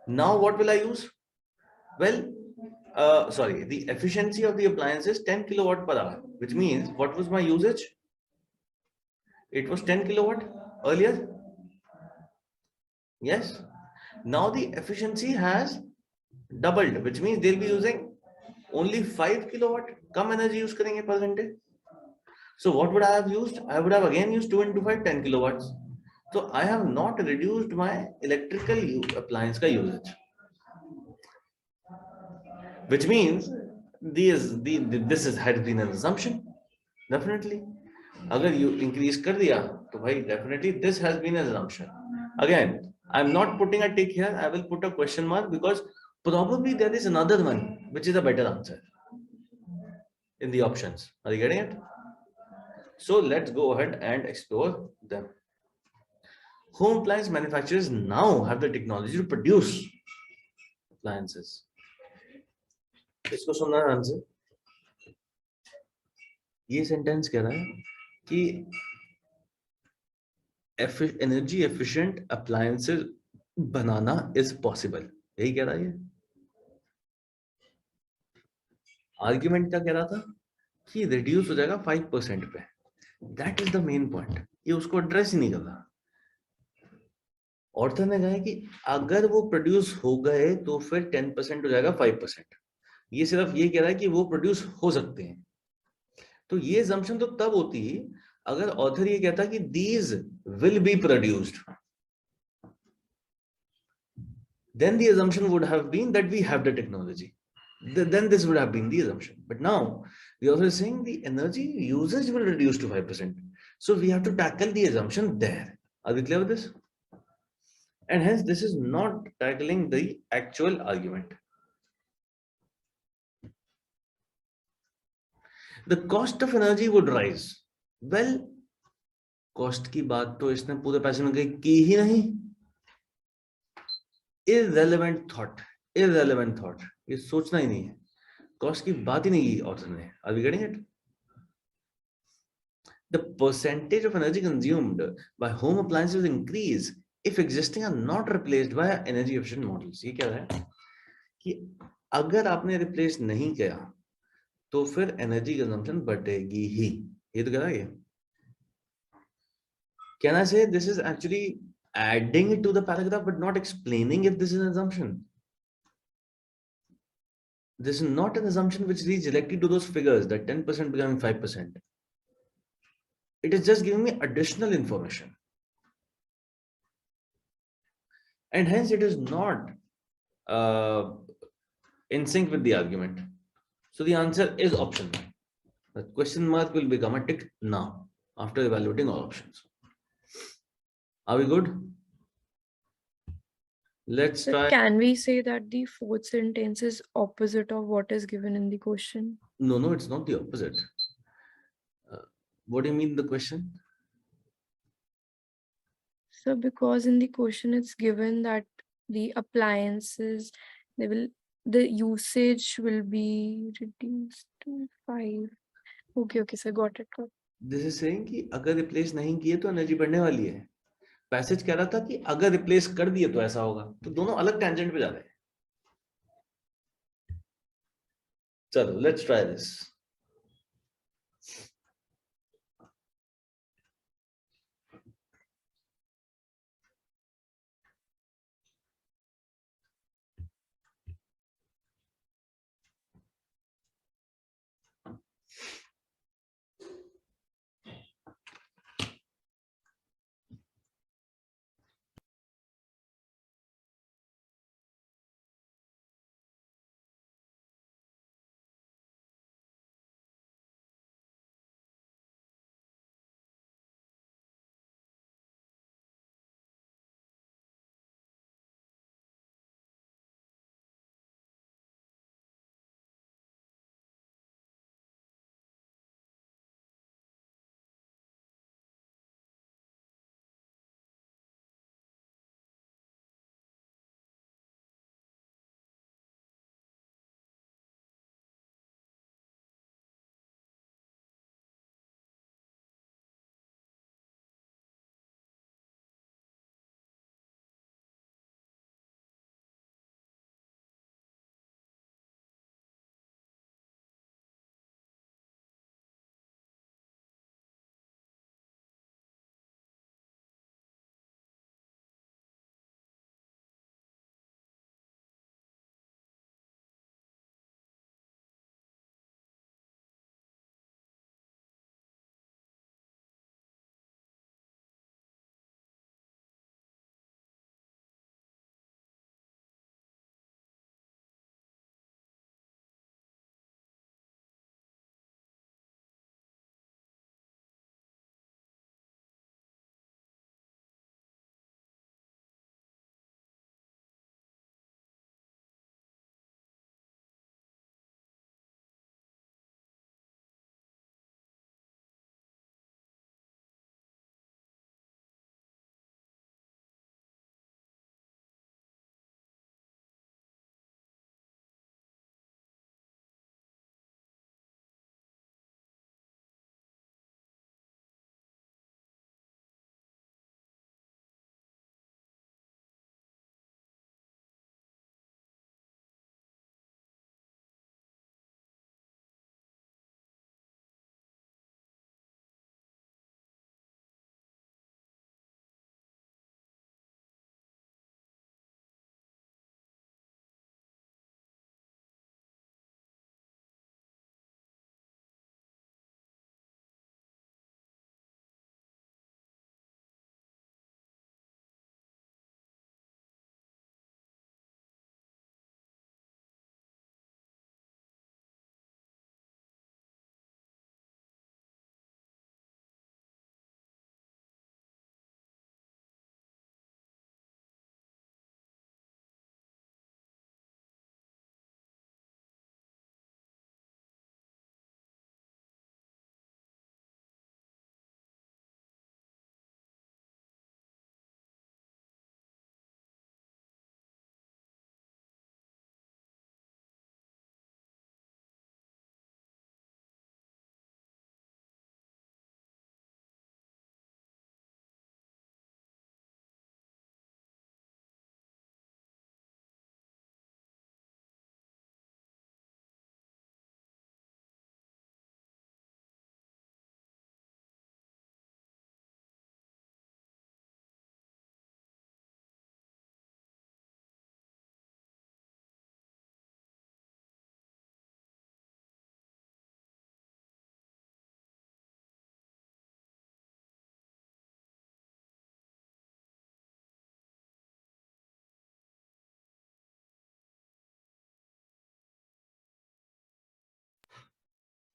now what will I use? Well, sorry, the efficiency of the appliance is 10 kilowatt per hour, which means what was my usage? It was 10 kilowatt earlier. Yes. Now the efficiency has doubled, which means they'll be using only 5 kilowatt. Come energy use karenge per ghante. So what would I have used? I would have again used 2 into 5, 10 kilowatts. So I have not reduced my electrical appliance ka usage, which means this has been an assumption. Definitely. Agar you increase kar diya, to bhai, definitely this has been an assumption. Again, I'm not putting a tick here. I will put a question mark because probably there is another one which is a better answer in the options. Are you getting it? So let's go ahead and explore them. Home appliance manufacturers now have the technology to produce appliances. इसको सुनना है ध्यान से. ये sentence कह रहा है कि energy efficient appliances banana is possible. यही कह रहा है ये. आर्ग्यूमेंट क्या कह रहा था कि रिड्यूस हो जाएगा 5% पे. That is the main point. ये उसको एड्रेस ही नहीं कर रहा. ऑर्थर ने कहा कि अगर वो प्रोड्यूस हो गए तो फिर 10% हो जाएगा 5%. ये सिर्फ ये कह रहा है कि वो प्रोड्यूस हो सकते हैं. तो ये assumption तो तब होती अगर ऑथर ये कहता कि these will be produced. Then the assumption would have been that we have the technology. Then this would have been the assumption. But now the author is saying the energy usage will reduce to 5%. So we have to tackle the assumption there. Are we clear with this? And hence this is not tackling the actual argument. The cost of energy would rise. Well, cost की बात तो इसने पूरे पैसे में की ही नहीं. Irrelevant thought. Irrelevant thought. ये सोचना ही नहीं है. Cost की बात ही नहीं की author ने. Are we getting it? The percentage of energy consumed by home appliances increase if existing are not replaced by energy efficient models. ये क्या है कि अगर आपने replace नहीं किया तो फिर energy consumption बढ़ेगी ही. ये तो कह रहा है. Can I say this is actually adding it to the paragraph but not explaining if this is an assumption? This is not an assumption which leads directly to those figures that 10% becoming 5%. It is just giving me additional information. And hence it is not in sync with the argument. So the answer is option 1. The question mark will become a tick now after evaluating all options. Are we good? Let's So try. can we say that the fourth sentence is opposite of what is given in the question? No, it's not the opposite. What do you mean the question? So because in the question it's given that the appliances, the usage will be reduced to 5. Okay, so got it. This is saying कि अगर replace नहीं किए तो energy बढ़ने वाली है. Passage कह रहा था कि अगर रिप्लेस कर दिए तो ऐसा होगा. तो दोनों अलग टेंजेंट पे जा रहे हैं. चलो, let's try this.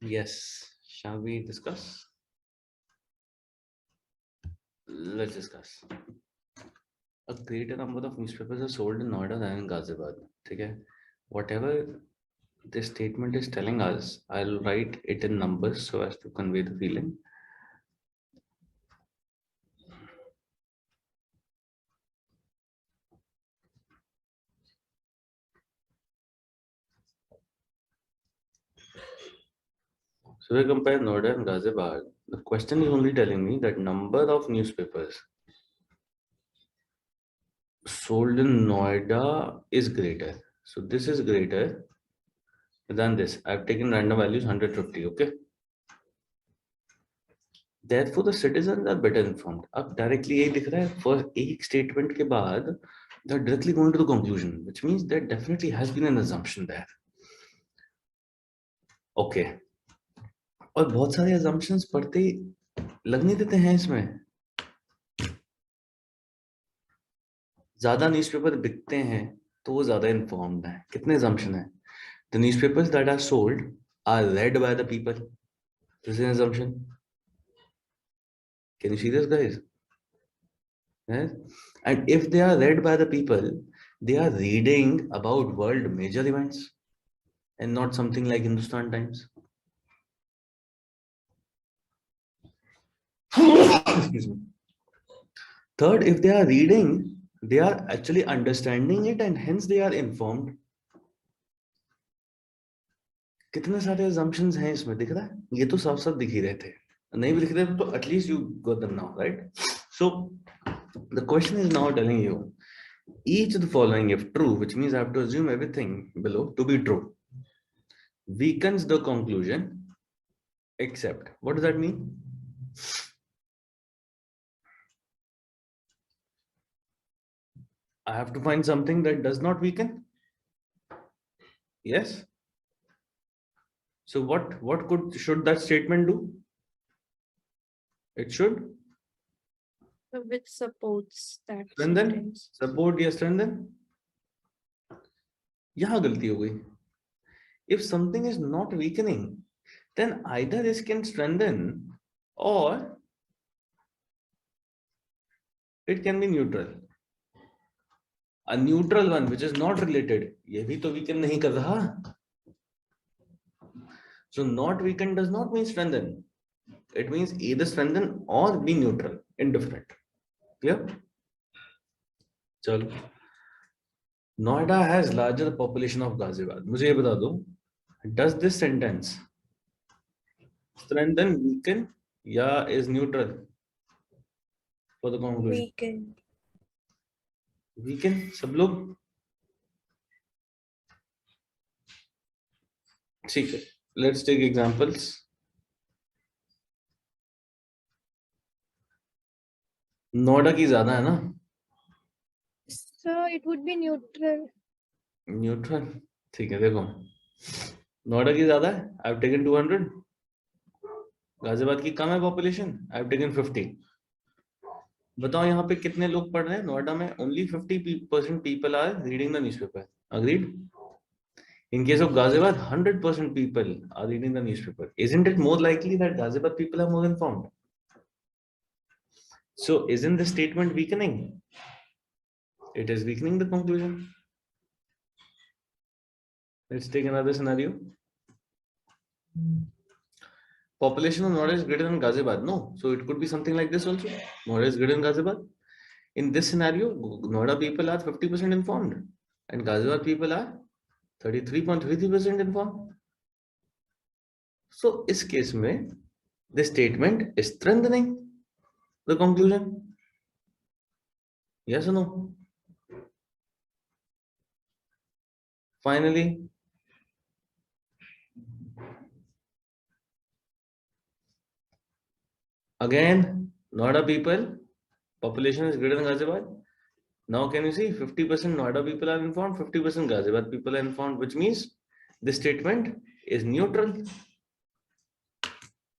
Yes. Shall we discuss? Let's discuss. A greater number of newspapers are sold in Noida than in Ghaziabad. Okay. Whatever this statement is telling us, I'll write it in numbers so as to convey the feeling. So we compare Noida and Ghaziabad. The question is only telling me that number of newspapers sold in Noida is greater. So this is greater than this. I've taken random values 150. Okay. Therefore, the citizens are better informed. अब directly यही दिख रहा है. For एक statement के बाद, they're directly going to the conclusion, which means there definitely has been an assumption there. Okay. और बहुत सारे assumptions पढ़ते लगने देते हैं इसमें. ज़्यादा newspaper बिकते हैं तो वो ज़्यादा informed है. कितने assumption है? The newspapers that are sold are read by the people. This is an assumption. Can you see this, guys? Yes. And if they are read by the people, they are reading about world major events and not something like Hindustan Times. Excuse me. Third, if they are reading, they are actually understanding it and hence they are informed. कितने सारे assumptions हैं इसमें दिख रहा है? ये तो साफ साफ दिख ही रहे थे. नहीं भी दिख रहे तो at least you got them now, right? So the question is now telling you each of the following, if true, which means I have to assume everything below to be true, weakens the conclusion except. What does that mean? I have to find something that does not weaken. Yes. So should that statement do? It should Which supports that strengthen. sentence. Support या strengthen. यहाँ गलती हो गई. If something is not weakening, then either this can strengthen or it can be neutral. A neutral one which is not related, ये भी तो weaken नहीं कर रहा. So not weaken does not mean strengthen. It means either strengthen or be neutral, indifferent. Clear? चलो. Noida has larger population of Ghaziabad. मुझे ये बता दो. Does this sentence strengthen, weaken, या is neutral for the conclusion? Weaken. Weaken. सब लोग ठीक है. Let's take examples. नोएडा की ज्यादा है ना? So it would be neutral. Neutral. ठीक है. देखो नोएडा की ज्यादा है. I've taken 200. गाजियाबाद की कम है पॉपुलेशन. I've taken 50. बताओ यहाँ पे कितने लोग पढ़ रहे हैं नोएडा में? Only 50% people are reading the newspaper. Agreed? In case of Ghaziabad, 100% people are reading the newspaper. Isn't it more likely that Ghaziabad people are more informed? So isn't the statement weakening? It is weakening the conclusion. Let's take another scenario. Population of Noida is greater than Ghaziabad. No, so it could be something like this also. Noida is greater than Ghaziabad. In this scenario, Noida people are 50% informed and Ghaziabad people are 33.33% informed. So इस case में the statement is strengthening the conclusion. Yes or no? Finally, again, Noida people, population is greater than Ghaziabad. Now can you see 50% Noida people are informed, 50% Ghaziabad people are informed, which means this statement is neutral.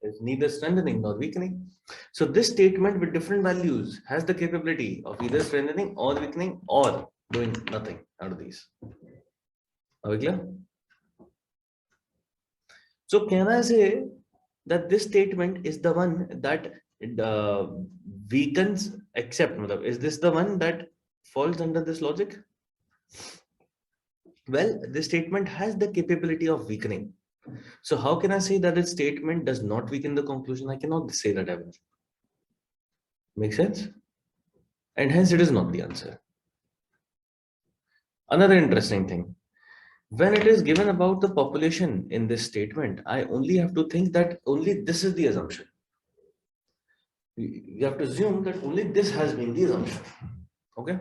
It's neither strengthening nor weakening. So this statement with different values has the capability of either strengthening or weakening or doing nothing out of these. Are we clear? So can I say that this statement is the one that weakens except, is this the one that falls under this logic? Well, this statement has the capability of weakening. So how can I say that this statement does not weaken the conclusion? I cannot say that ever. Make sense? And hence it is not the answer. Another interesting thing, when it is given about the population in this statement, I only have to think that only this is the assumption. You have to assume that only this has been the assumption. Okay?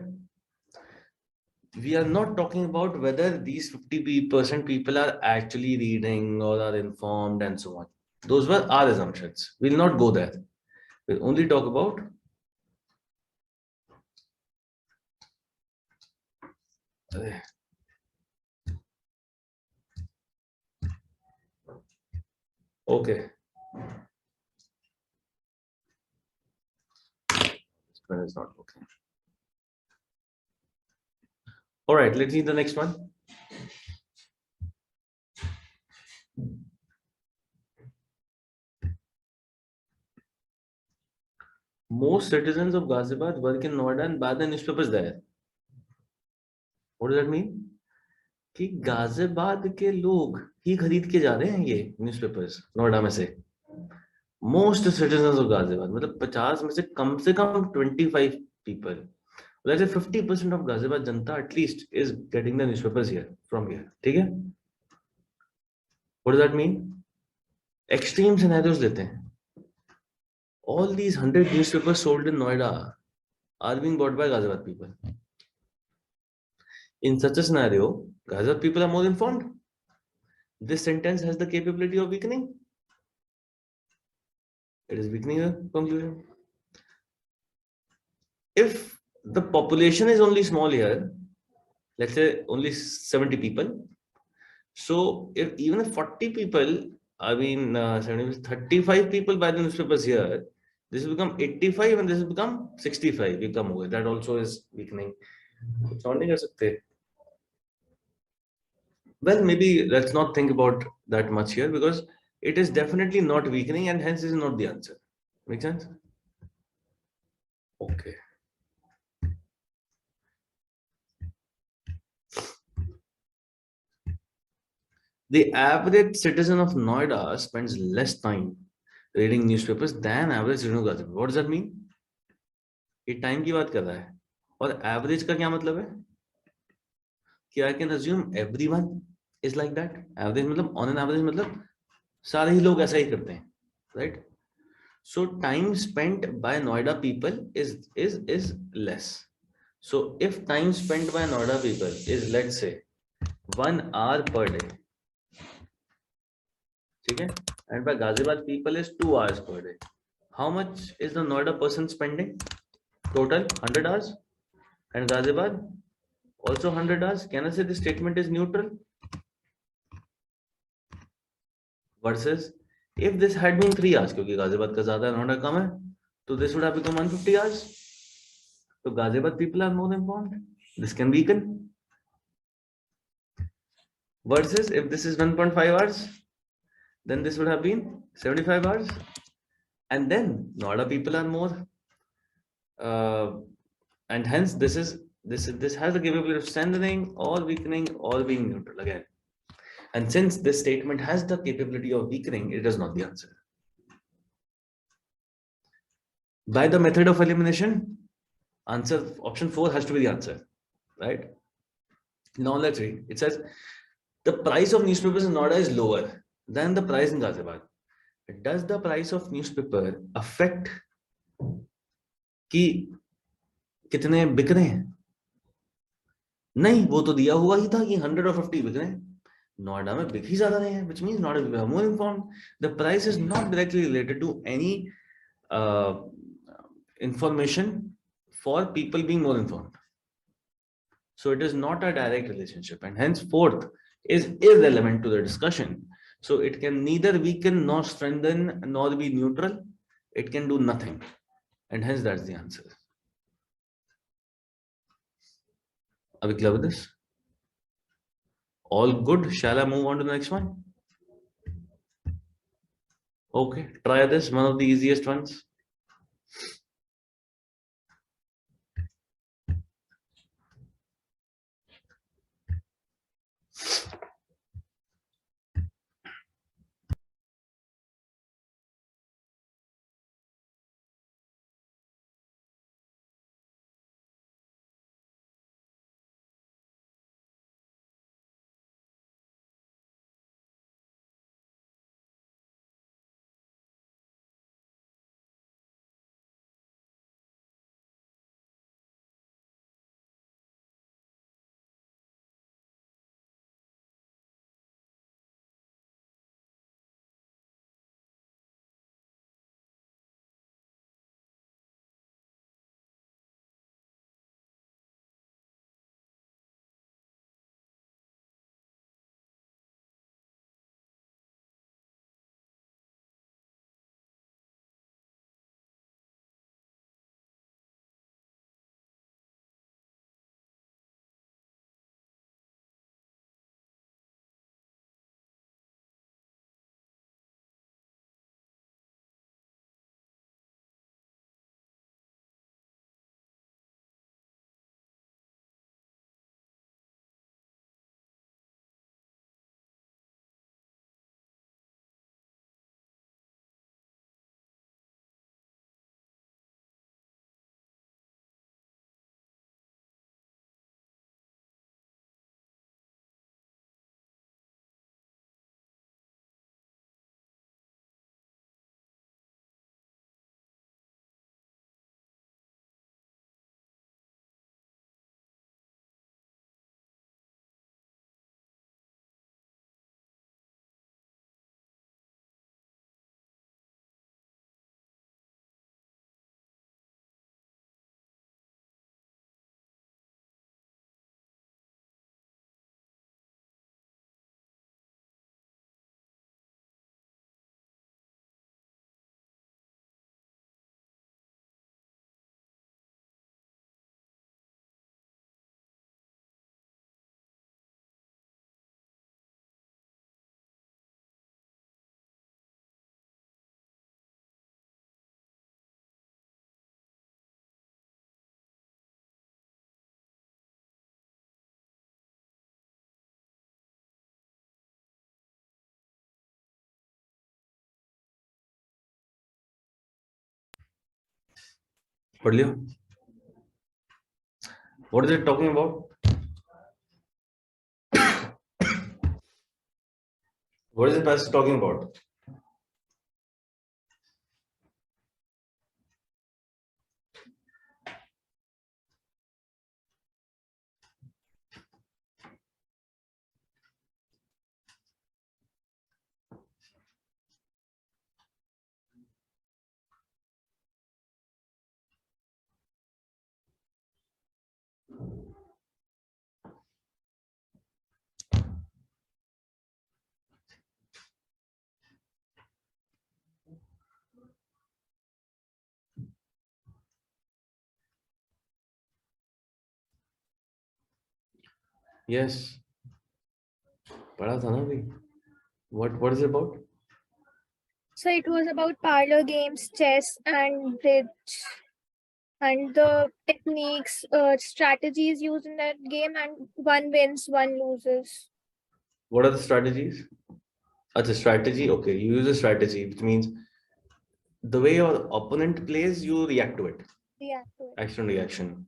We are not talking about whether these 50% people are actually reading or are informed and so on. Those were our assumptions. We'll not go there. We'll only talk about okay. This one is not okay. All right, let's see the next one. Most citizens of Ghaziabad work in Noida and buy the newspapers there. What does that mean? कि गाजियाबाद के लोग ही खरीद के जा रहे हैं ये newspapers Noida में से. मोस्ट सिटीजंस ऑफ गाजियाबाद मतलब 50 में से कम 25 people, let's say 50% of Ghaziabad Janata at least is getting the newspapers here from here. ठीक है? What does that mean? Extreme scenarios लेते हैं. All these 100 newspapers sold in Noida are being bought by Ghaziabad people. In such a scenario, Ghaziabad people are more informed. This sentence has the capability of weakening. It is weakening the conclusion. If the population is only small here, let's say only 70 people. So if even if 40 people, 35 people buy the newspapers here, this will become 85 and this will become 65. Become over. That also is weakening. Sounding as a well, maybe let's not think about that much here because it is definitely not weakening and hence is not the answer. Make sense? Okay. The average citizen of Noida spends less time reading newspapers than average citizen of Ghaziabad. What does that mean? ये time की बात कर रहा है और average का क्या मतलब है कि I can assume everyone is like that. Average मतलब on an average मतलब सारे ही लोग ऐसा ही करते हैं, right? So time spent by Noida people is less. So if time spent by Noida people is, let's say, 1 hour per day, okay, and by Ghaziabad people is 2 hours per day, how much is the Noida person spending? Total 100 hours, and Ghaziabad also 100 hours. Can I say this statement is neutral? Versus if this had been 3 hours, क्योंकि Ghaziabad का ज़्यादा Noida कम है, तो this would have become 150 hours. So Ghaziabad people are more informed. This can weaken. Versus if this is 1.5 hours, then this would have been 75 hours. And then Noida people are more, and hence this has the capability of strengthening or weakening or being neutral again. And since this statement has the capability of weakening, it is not the answer. By the method of elimination, answer option 4 has to be the answer, right? Now let's read. It says the price of newspapers in Noida is lower than the price in Ghaziabad. Does the price of newspaper affect कि कितने बिक रहे हैं? नहीं, वो तो दिया हुआ ही था कि 100 और 50 बिक रहे हैं. Noida में बिक ही ज्यादा रहे हैं, which means Noida people are more informed. The price is not directly related to any information for people being more informed. So it is not a direct relationship, and hence fourth is irrelevant to the discussion. So it can neither weaken nor strengthen nor be neutral. It can do nothing, and hence that's the answer. Are we clear with this? All good. Shall I move on to the next one? Okay, try this, one of the easiest ones. पढ़ लियो. What is it talking about? What is the passage talking about? Yes. पढ़ा था ना अभी. What is it about? So it was about parlor games, chess and bridge, and the techniques, strategies used in that game, and one wins, one loses. What are the strategies? That's a strategy. Okay, you use a strategy, which means the way your opponent plays, you react to it. React to it. Action, reaction.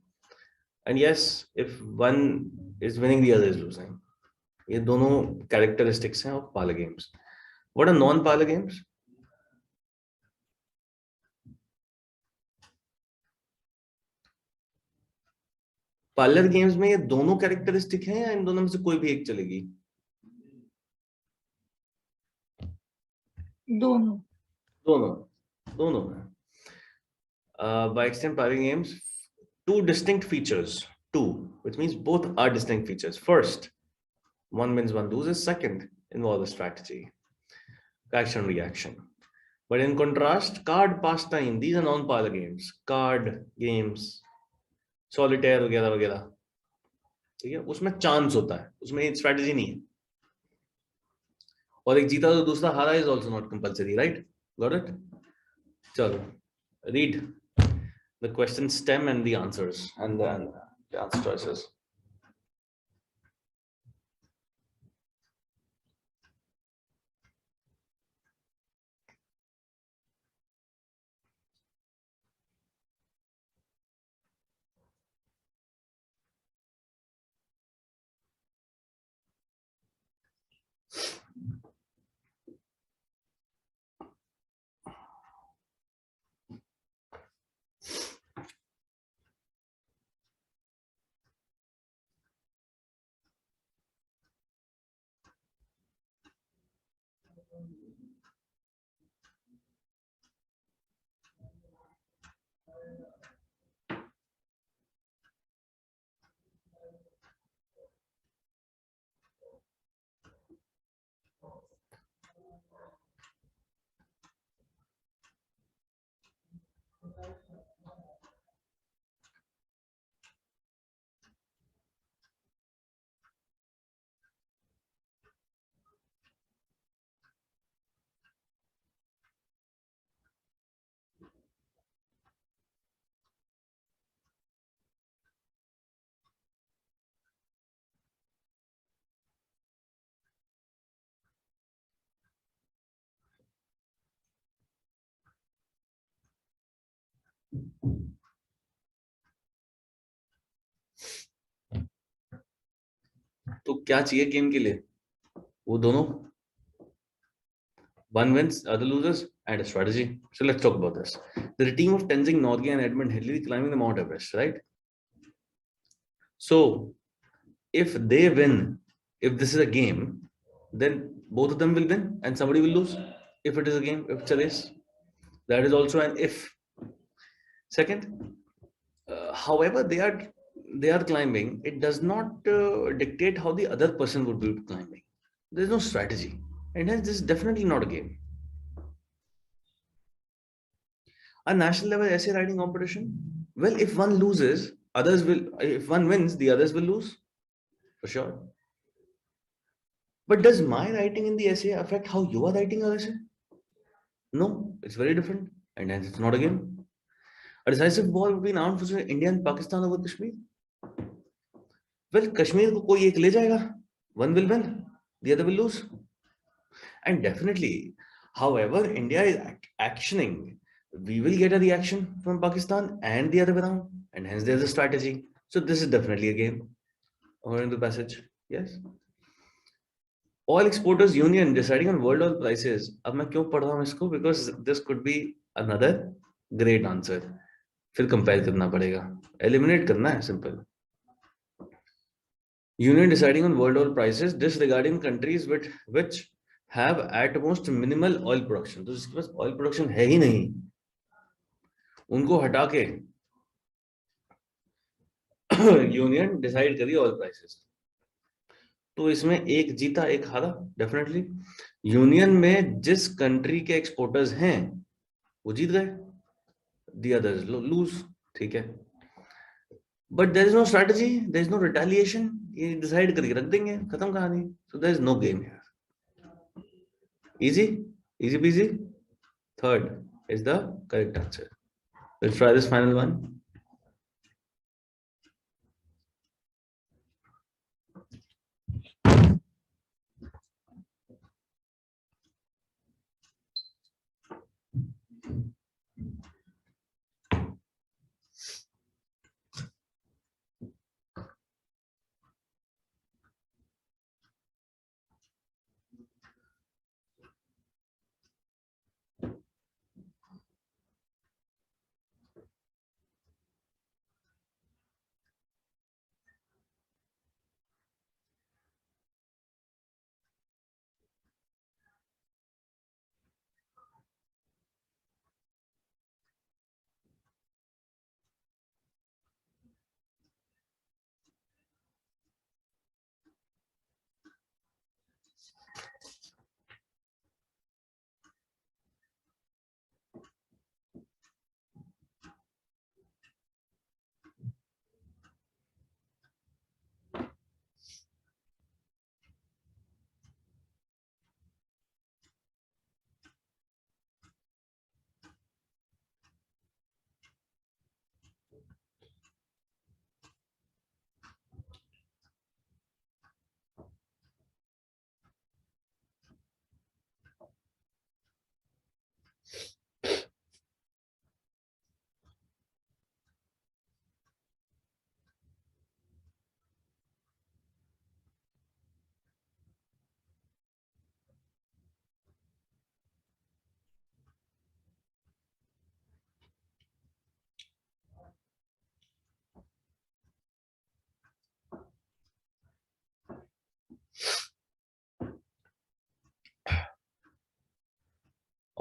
And yes, if one is winning, the other is losing. ये दोनों characteristics हैं of parlor games. What are non-parlor games? Parlour games में ये दोनों characteristic हैं या इन दोनों में से कोई भी एक चलेगी? दोनों दोनों दोनों by extent parlor games, two distinct features, which means both are distinct features. First, one wins, one loses. Second, involve a strategy, action, reaction. But in contrast, card pastime, these are non-parlor games, card games, solitaire वगैरह वगैरह, ठीक है, उसमें chance होता है, उसमें strategy नहीं है, और एक जीता तो दूसरा हारा is also not compulsory, right? Got it? Chalo, read the question stem and the answers and then the answer choices. तो क्या चाहिए गेम के लिए? वो दोनों, one wins, other loses, and a strategy. So let's talk about this. The team of Tenzing Norgay and Edmund Hillary climbing the Mount Everest, right? So if they win, if this is a game, then both of them will win and somebody will lose. If it is a game, if it's a race, that is also an if. Second, however they are climbing, it does not dictate how the other person would be climbing. There is no strategy, and hence this is definitely not a game. A national level essay writing competition. Well, if one loses, others will. If one wins, the others will lose, for sure. But does my writing in the essay affect how you are writing your essay? No, it's very different, and hence it's not a game. A decisive war between armed forces of India and Pakistan over Kashmir. Well, Kashmir को कोई एक ले जाएगा. One will win, the other will lose. And definitely, however India is actioning, we will get a reaction from Pakistan and the other way around, and hence there's a strategy. So this is definitely a game. According to the passage, yes. Oil Exporters Union deciding on world oil prices. अब मैं क्यों पढ़ रहा हूँ इसको? Because this could be another great answer. फिर compare करना पड़ेगा. Eliminate करना है, simple. Union deciding on world oil prices, disregarding countries which have at most minimal oil production. तो जिसके पास oil production है ही नहीं, उनको हटा के यूनियन डिसाइड करिए ऑयल प्राइसेस. तो इसमें एक जीता एक हारा. डेफिनेटली यूनियन में जिस कंट्री के एक्सपोर्टर्स हैं वो जीत गए, द अदर्स लूज. ठीक है, but there is no strategy, there is no retaliation. ये डिसाइड करके रख देंगे, खत्म कहानी. So there is no game here. Easy, easy peasy. Third is the correct answer. Let's try this final one.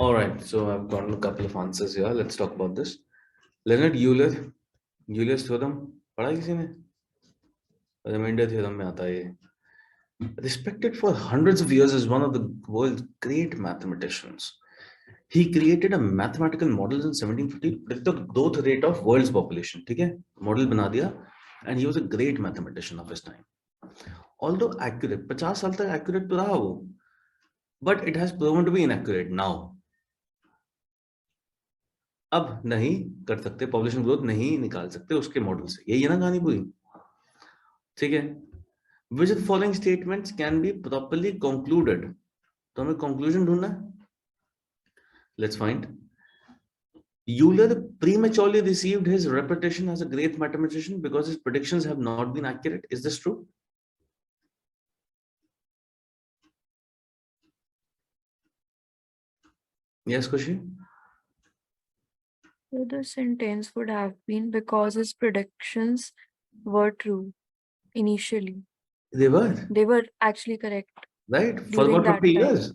All right, so I've gotten a couple of answers here. Let's talk about this. Leonard Euler, Euler's theorem, पढ़ा किसी ने? Remainder theorem में आता है ये. Respected for hundreds of years as one of the world's great mathematicians. He created a mathematical model in 1750 to predict the growth rate of world's population. ठीक है? Model बना दिया, and he was a great mathematician of his time. Although accurate, 50 साल तक accurate तो रहा वो, but it has proven to be inaccurate now. अब नहीं कर सकते, पॉपुलेशन ग्रोथ नहीं निकाल सकते उसके मॉडल से. यही है ना कहानी पूरी. ठीक है. Which of the following statements can be properly concluded? तो हमें conclusion ढूंढना है. Let's find. Euler prematurely received his reputation as a great mathematician because his predictions have not been accurate. Is this true? Yes, Kushi? So the sentence would have been because his predictions were true initially. They were. They were actually correct. Right? For During about that 50 time. years.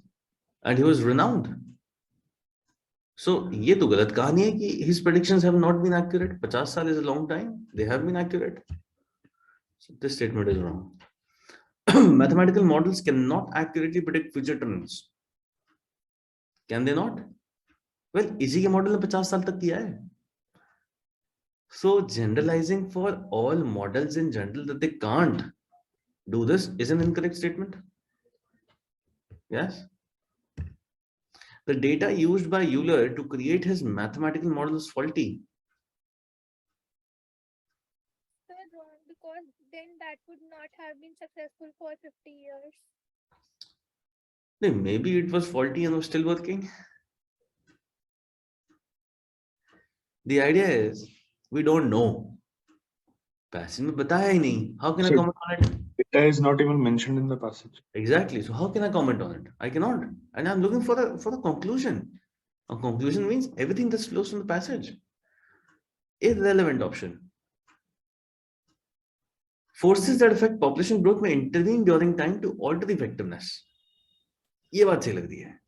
And he was renowned. So, ये तो गलत कहानी है कि his predictions have not been accurate. 50 साल is a long time. They have been accurate. So this statement is wrong. Mathematical models cannot accurately predict future trends. Can they not? Well, इसी के model ने 50 साल तक किया है. So generalizing for all models in general that they can't do this is an incorrect statement. Yes. The data used by Euler to create his mathematical model is faulty. Sir, wrong, because then that would not have been successful for 50 years. Maybe it was faulty and was still working. The idea is we don't know. Passage में बताया ही नहीं. How can I So comment on it? data is not even mentioned in the passage. Exactly. So how can I comment on it? I cannot. And I'm looking for a conclusion. A conclusion means everything that flows from the passage. Irrelevant option. Forces that affect population growth may intervene during time to alter the effectiveness. ये बात सही लग रही है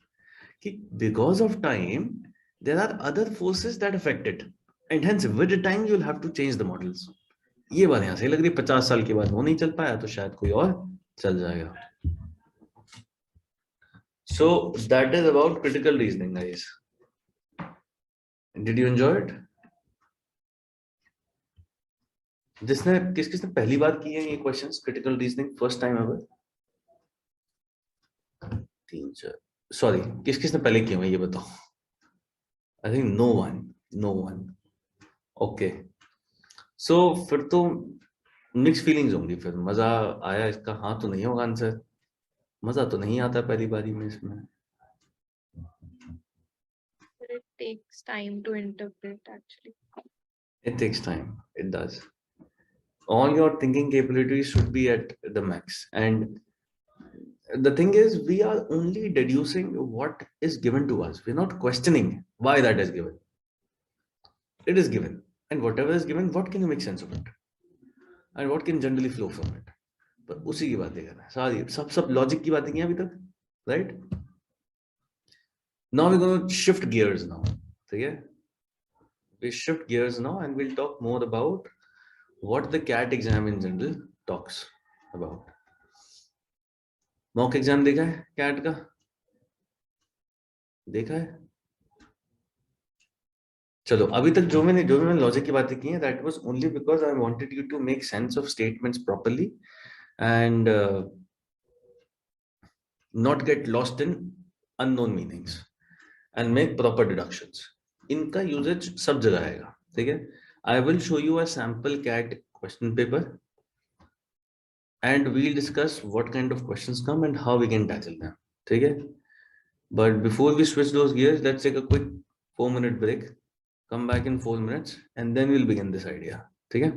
कि because of time there are other forces that affect it and hence with the time you'll have to change the models. ये बात यहाँ सही लग रही है. 50 साल के बाद वो नहीं चल पाया तो शायद कोई और चल जाएगा. So that is about critical reasoning, guys. Did you enjoy it? जिसने किसने पहली बार किए ये questions critical reasoning first time ever? 3-4 sorry किसने पहले किए हैं ये बताओ. I think no one. Okay. So फिर तो मिक्स फीलिंग्स होंगी. फिर मजा आया इसका? हाँ तो नहीं होगा आंसर. मजा तो नहीं आता पहली बारी में इसमें. It takes time to interpret actually. It takes time. It does. All your thinking capabilities should be at the max. And the thing is, we are only deducing what is given to us. We're not questioning why that is given. It is given. And whatever is given, what can you make sense of it? And what can generally flow from it? पर उसी की बातें कर रहे हैं सारी. सब logic की बातें की अभी तक. Right? Now we're going to shift gears now. ठीक है? We shift gears now and we'll talk more about what the CAT exam in general talks about. Mock exam देखा है कैट का? देखा है? चलो अभी तक जो मैंने लॉजिक की बातें की हैं that was only because I wanted you to make sense of statements properly and not get lost in unknown meanings and make proper deductions. इनका यूजेज सब जगह आएगा. ठीक है? I will show you a sample CAT question paper and we'll discuss what kind of questions come and how we can tackle them. ठीक है? But before we switch those gears, let's take a quick 4-minute break. Come back in 4 minutes and then we'll begin this idea. ठीक है?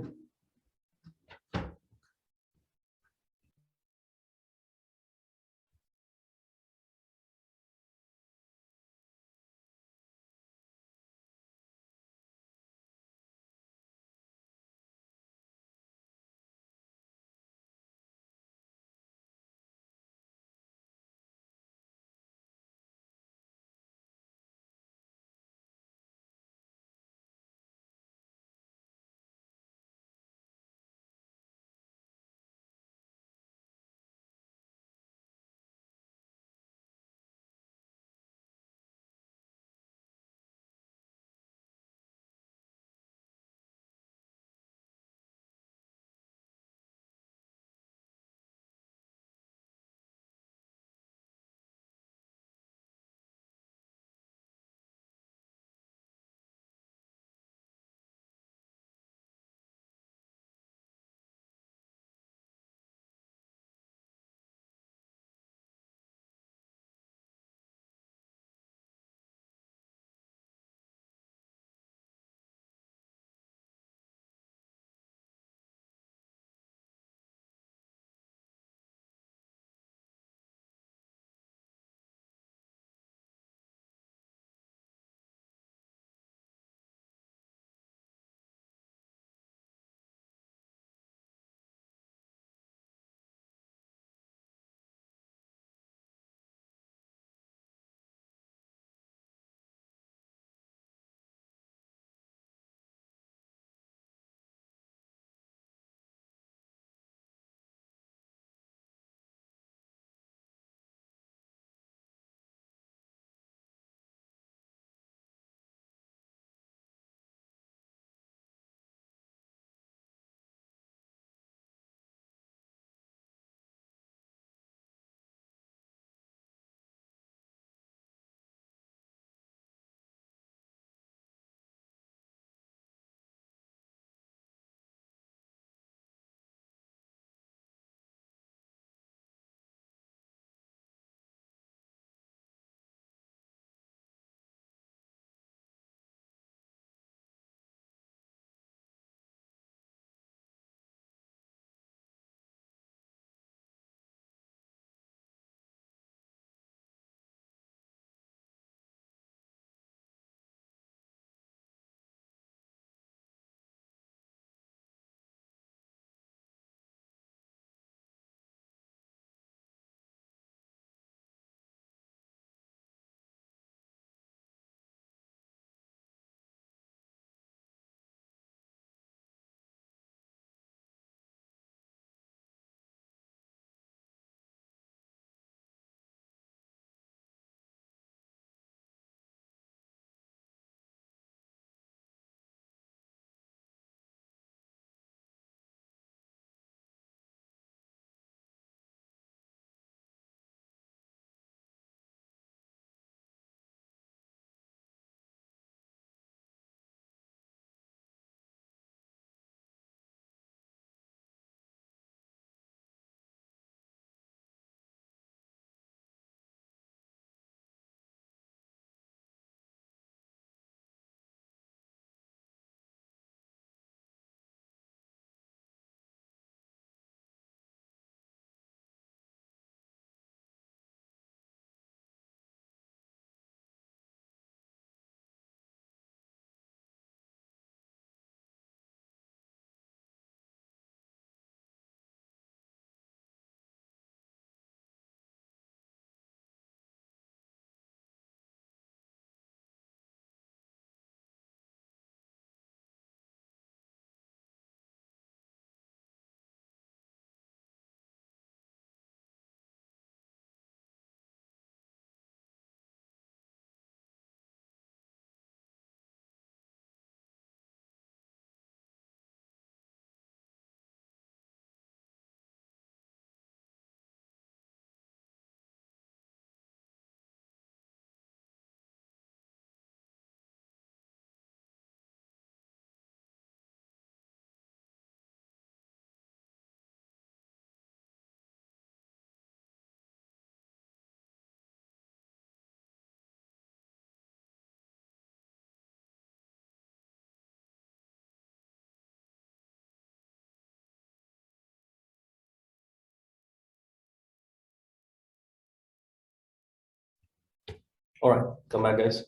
All right, come back, guys.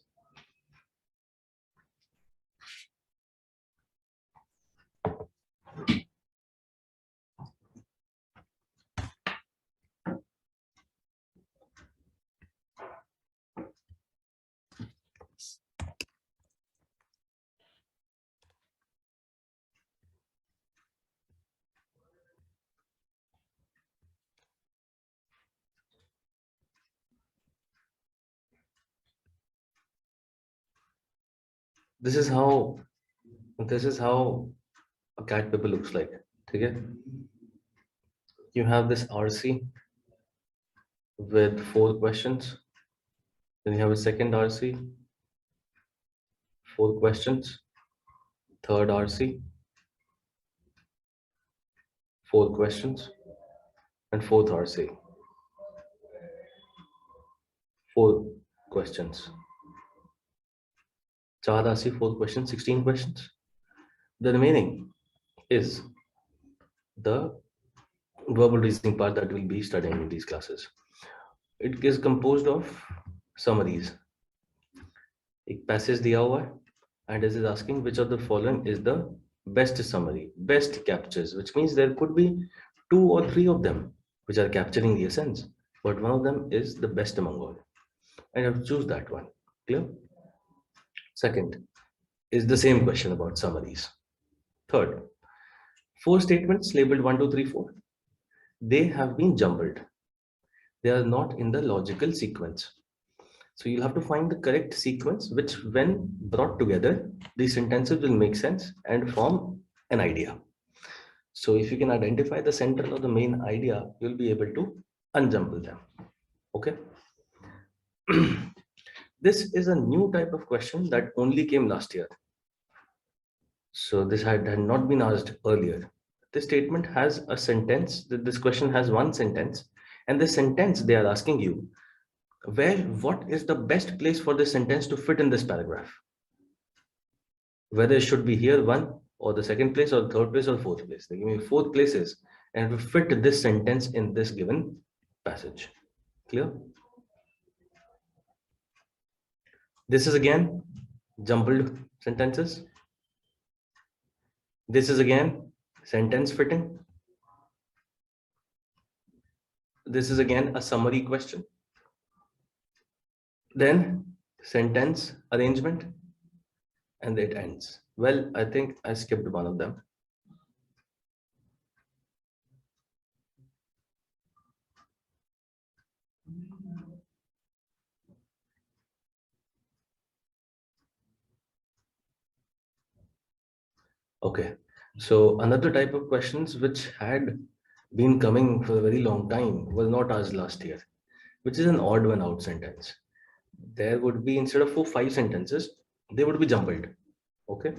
This is how a cat paper looks like. Okay, you have this RC with 4 questions. Then you have a second RC, 4 questions. Third RC, 4 questions, and fourth RC, 4 questions. 4 RC, 4 questions, 16 questions. The remaining is the verbal reasoning part that we'll be studying in these classes. It is composed of summaries. एक passage दिया हुआ है, and it is asking which of the following is the best summary, best captures, which means there could be 2 or 3 of them which are capturing the essence, but one of them is the best among all. And you have to choose that one. Clear? Second is the same question about summaries. Third, 4 statements labeled 1, 2, 3, 4. They have been jumbled. They are not in the logical sequence. So you'll have to find the correct sequence, which when brought together, these sentences will make sense and form an idea. So if you can identify the central or the main idea, you'll be able to unjumble them. Okay. This is a new type of question that only came last year. So this had not been asked earlier. This statement has a sentence. This question has one sentence, and the sentence they are asking you, what is the best place for this sentence to fit in this paragraph? Whether it should be here 1 or the second place or third place or fourth place. They give me 4 places and to fit this sentence in this given passage. Clear? This is again jumbled sentences. This is again sentence fitting. This is again a summary question. Then sentence arrangement, and it ends. Well, I think I skipped one of them. Okay, so another type of questions which had been coming for a very long time was not asked last year, which is an odd one out sentence. There would be, instead of 4, 5 sentences, they would be jumbled. Okay,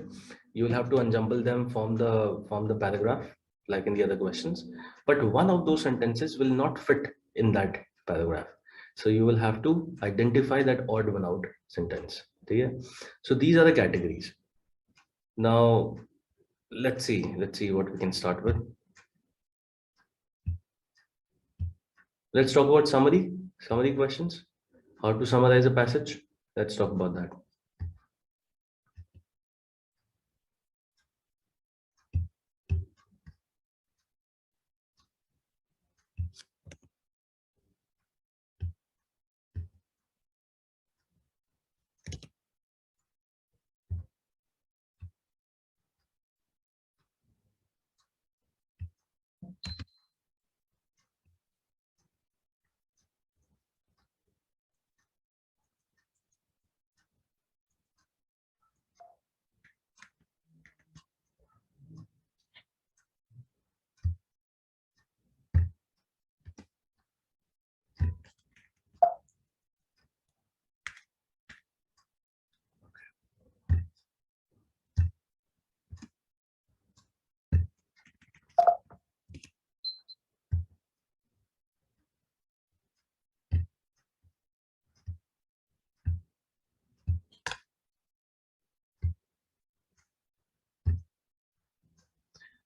you will have to unjumble them from the paragraph like in the other questions, but one of those sentences will not fit in that paragraph, so you will have to identify that odd one out sentence. Okay, so these are the categories. Now let's see what we can start with. Let's talk about summary questions. How to summarize a passage. Let's talk about that.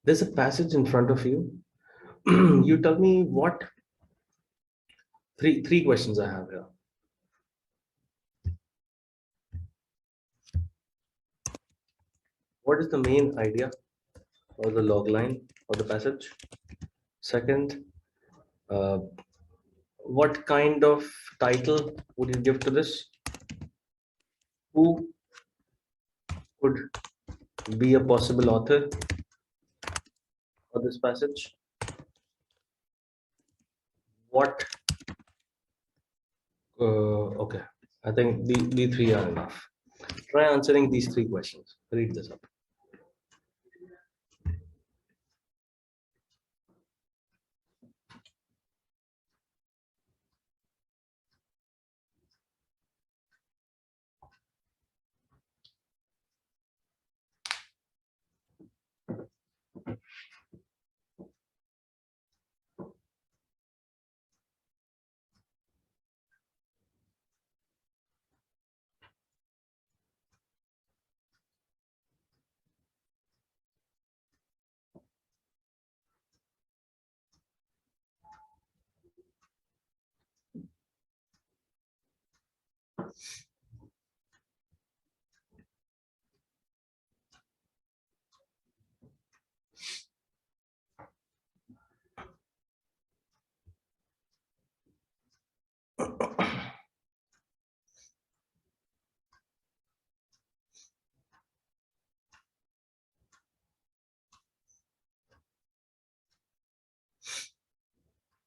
There's a passage in front of you. You tell me what three questions I have here. what is the main idea or the log line of the passage? Second, what kind of title would you give to this? Who could be a possible author for this passage? What? Okay, I think the three are enough. Try answering these three questions. Read this up.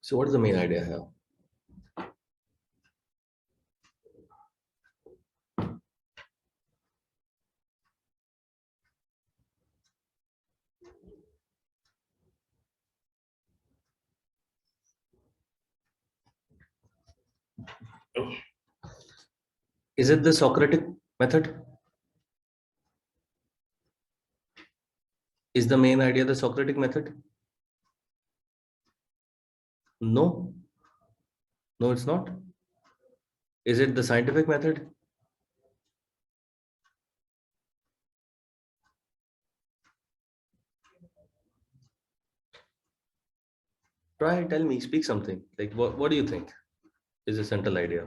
So what is the main idea here? Is it the Socratic method? Is the main idea the Socratic method? No. No, it's not. Is it the scientific method? Try, tell me, speak something. Like what do you think is the central idea?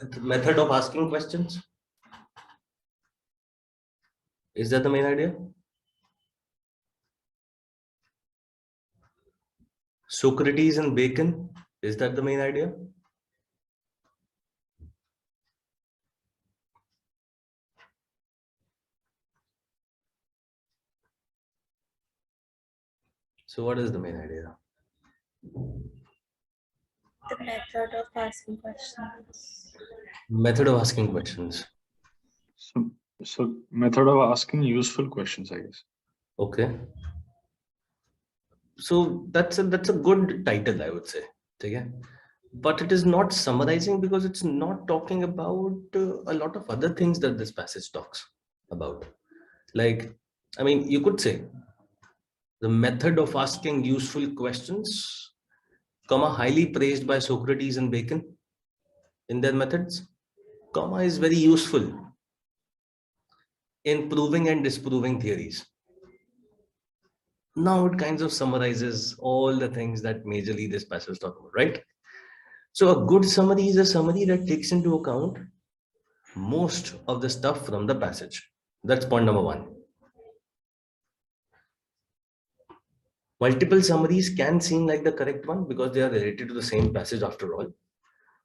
The method of asking questions? Is that the main idea? Socrates and Bacon, is that the main idea? So what is the main idea? The method of asking questions. Method of asking questions. So method of asking useful questions, I guess. Okay. So that's a good title, I would say. Okay. But it is not summarizing because it's not talking about a lot of other things that this passage talks about. Like, I mean, you could say the method of asking useful questions, comma, highly praised by Socrates and Bacon in their methods, comma, is very useful in proving and disproving theories. Now it kind of summarizes all the things that majorly this passage talks about, right? So a good summary is a summary that takes into account most of the stuff from the passage. That's point number one. Multiple summaries can seem like the correct one because they are related to the same passage after all.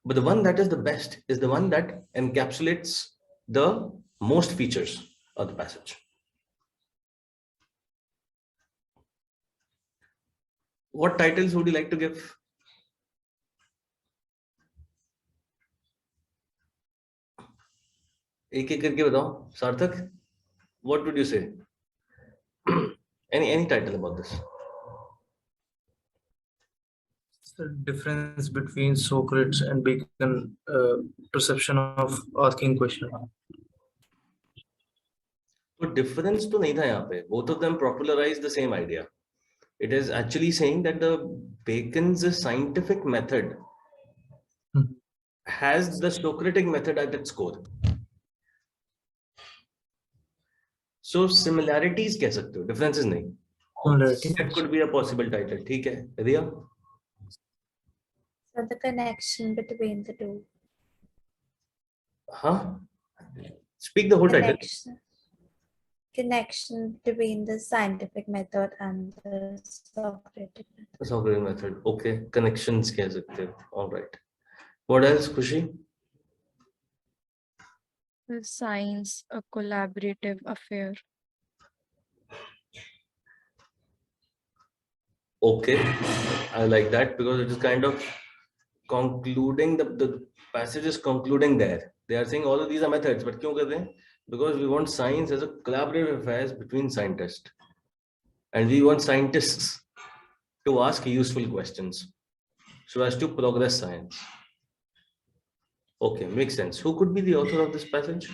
But the one that is the best is the one that encapsulates the most features of the passage. What titles would you like to give? एक एक करके बताओ. Sarthak, what would you say? any title about this? The difference between Socrates and Bacon perception of asking question. तो difference तो नहीं था यहाँ पे. Both of them popularized the same idea. It is actually saying that the Bacon's scientific method has the Socratic method at its core. So similarities कह सकते हो, differences नहीं. Similarity. That could be a possible title. ठीक है, Riya? So the connection between the two. Huh? Speak the whole title. Connection between the scientific method and the Socratic method. Socratic method. Okay. Connections कह सकते हो. All right. What else, Khushi? Is science a collaborative affair? Okay, I like that because it is kind of concluding the passage is concluding there. They are saying all of these are methods, but क्यों कर रहे हैं? Because we want science as a collaborative affair between scientists, and we want scientists to ask useful questions so as to progress science. Okay, makes sense. Who could be the author of this passage?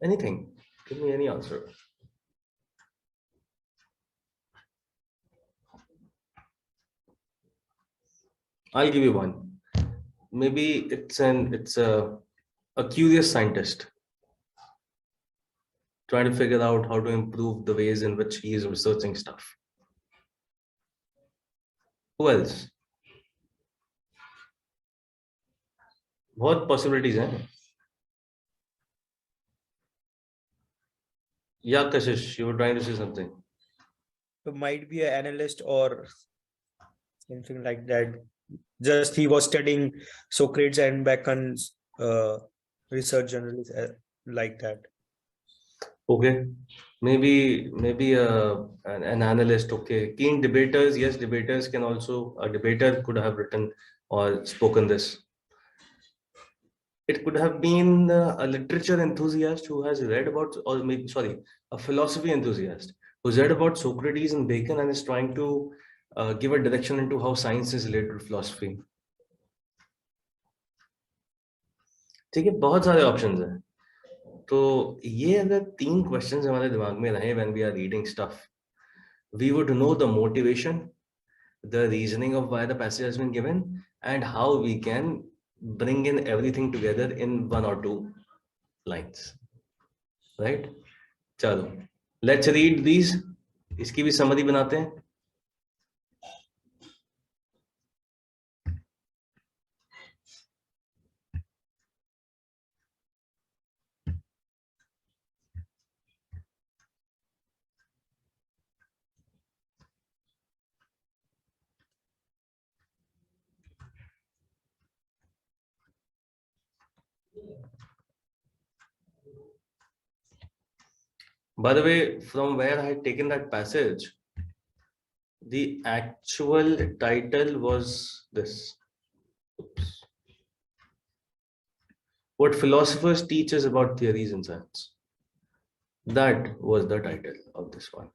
Anything. Give me any answer. I'll give you one. Maybe it's a curious scientist trying to figure out how to improve the ways in which he is researching stuff. Who else? What possibilities हैं? Yeah, Kashish, you were trying to say something. It might be an analyst or something like that. Just he was studying Socrates and Bacon's research journals like that. Okay, maybe an analyst. Okay, keen debaters. Yes, debaters can also. A debater could have written or spoken this. It could have been a literature enthusiast who has read about, or maybe sorry, a philosophy enthusiast who's read about Socrates and Bacon and is trying to give a direction into how science is related to philosophy. ठीक है, बहुत सारे options हैं. तो ये अगर 3 questions हमारे दिमाग में रहे when we are reading stuff, we would know the motivation, the reasoning of why the passage has been given, and how we can bring in everything together in 1 or 2 lines. Right? चलो, let's read these. इसकी भी summary बनाते हैं. By the way, from where I had taken that passage, the actual title was this. Oops. What philosophers teach us about theories in science. That was the title of this one.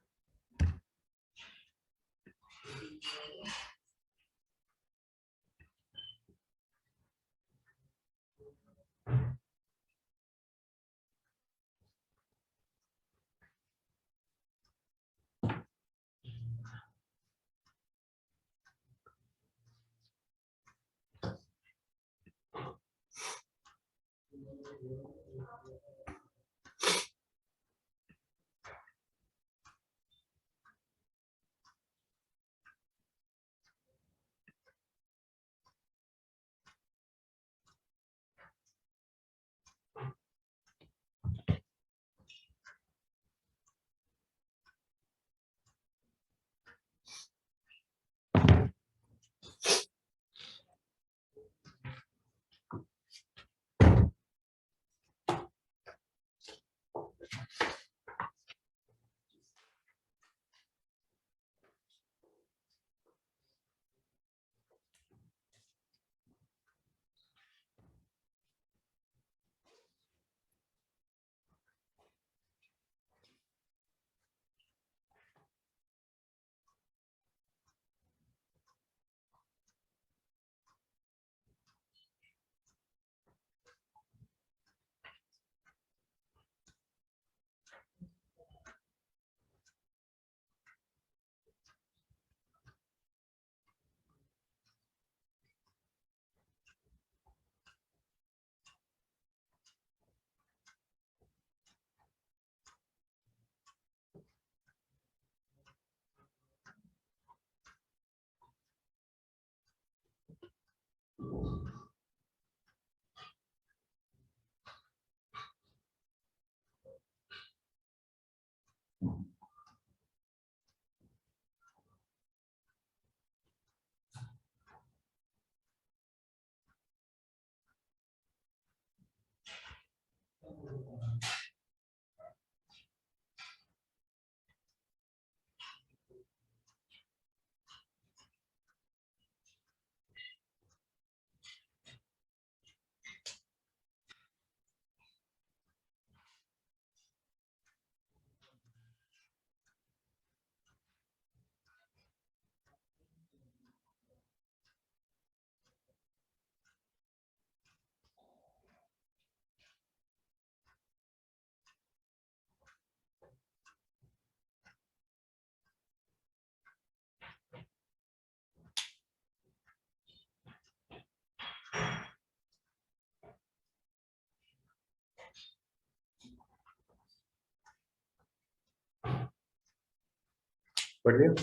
पढ़ लिया?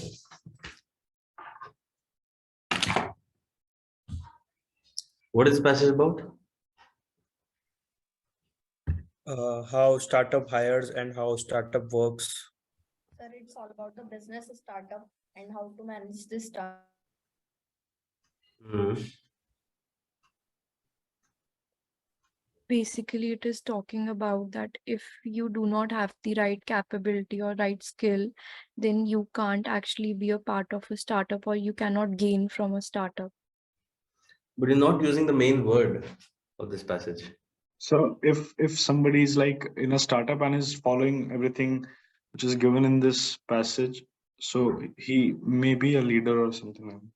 What is this passage about? How startup hires and how startup works. Sir, it's all about the business startup and how to manage this startup. Hmm. Basically, it is talking about that if you do not have the right capability or right skill, then you can't actually be a part of a startup or you cannot gain from a startup. But you're not using the main word of this passage. So if somebody is like in a startup and is following everything which is given in this passage, so he may be a leader or something like that.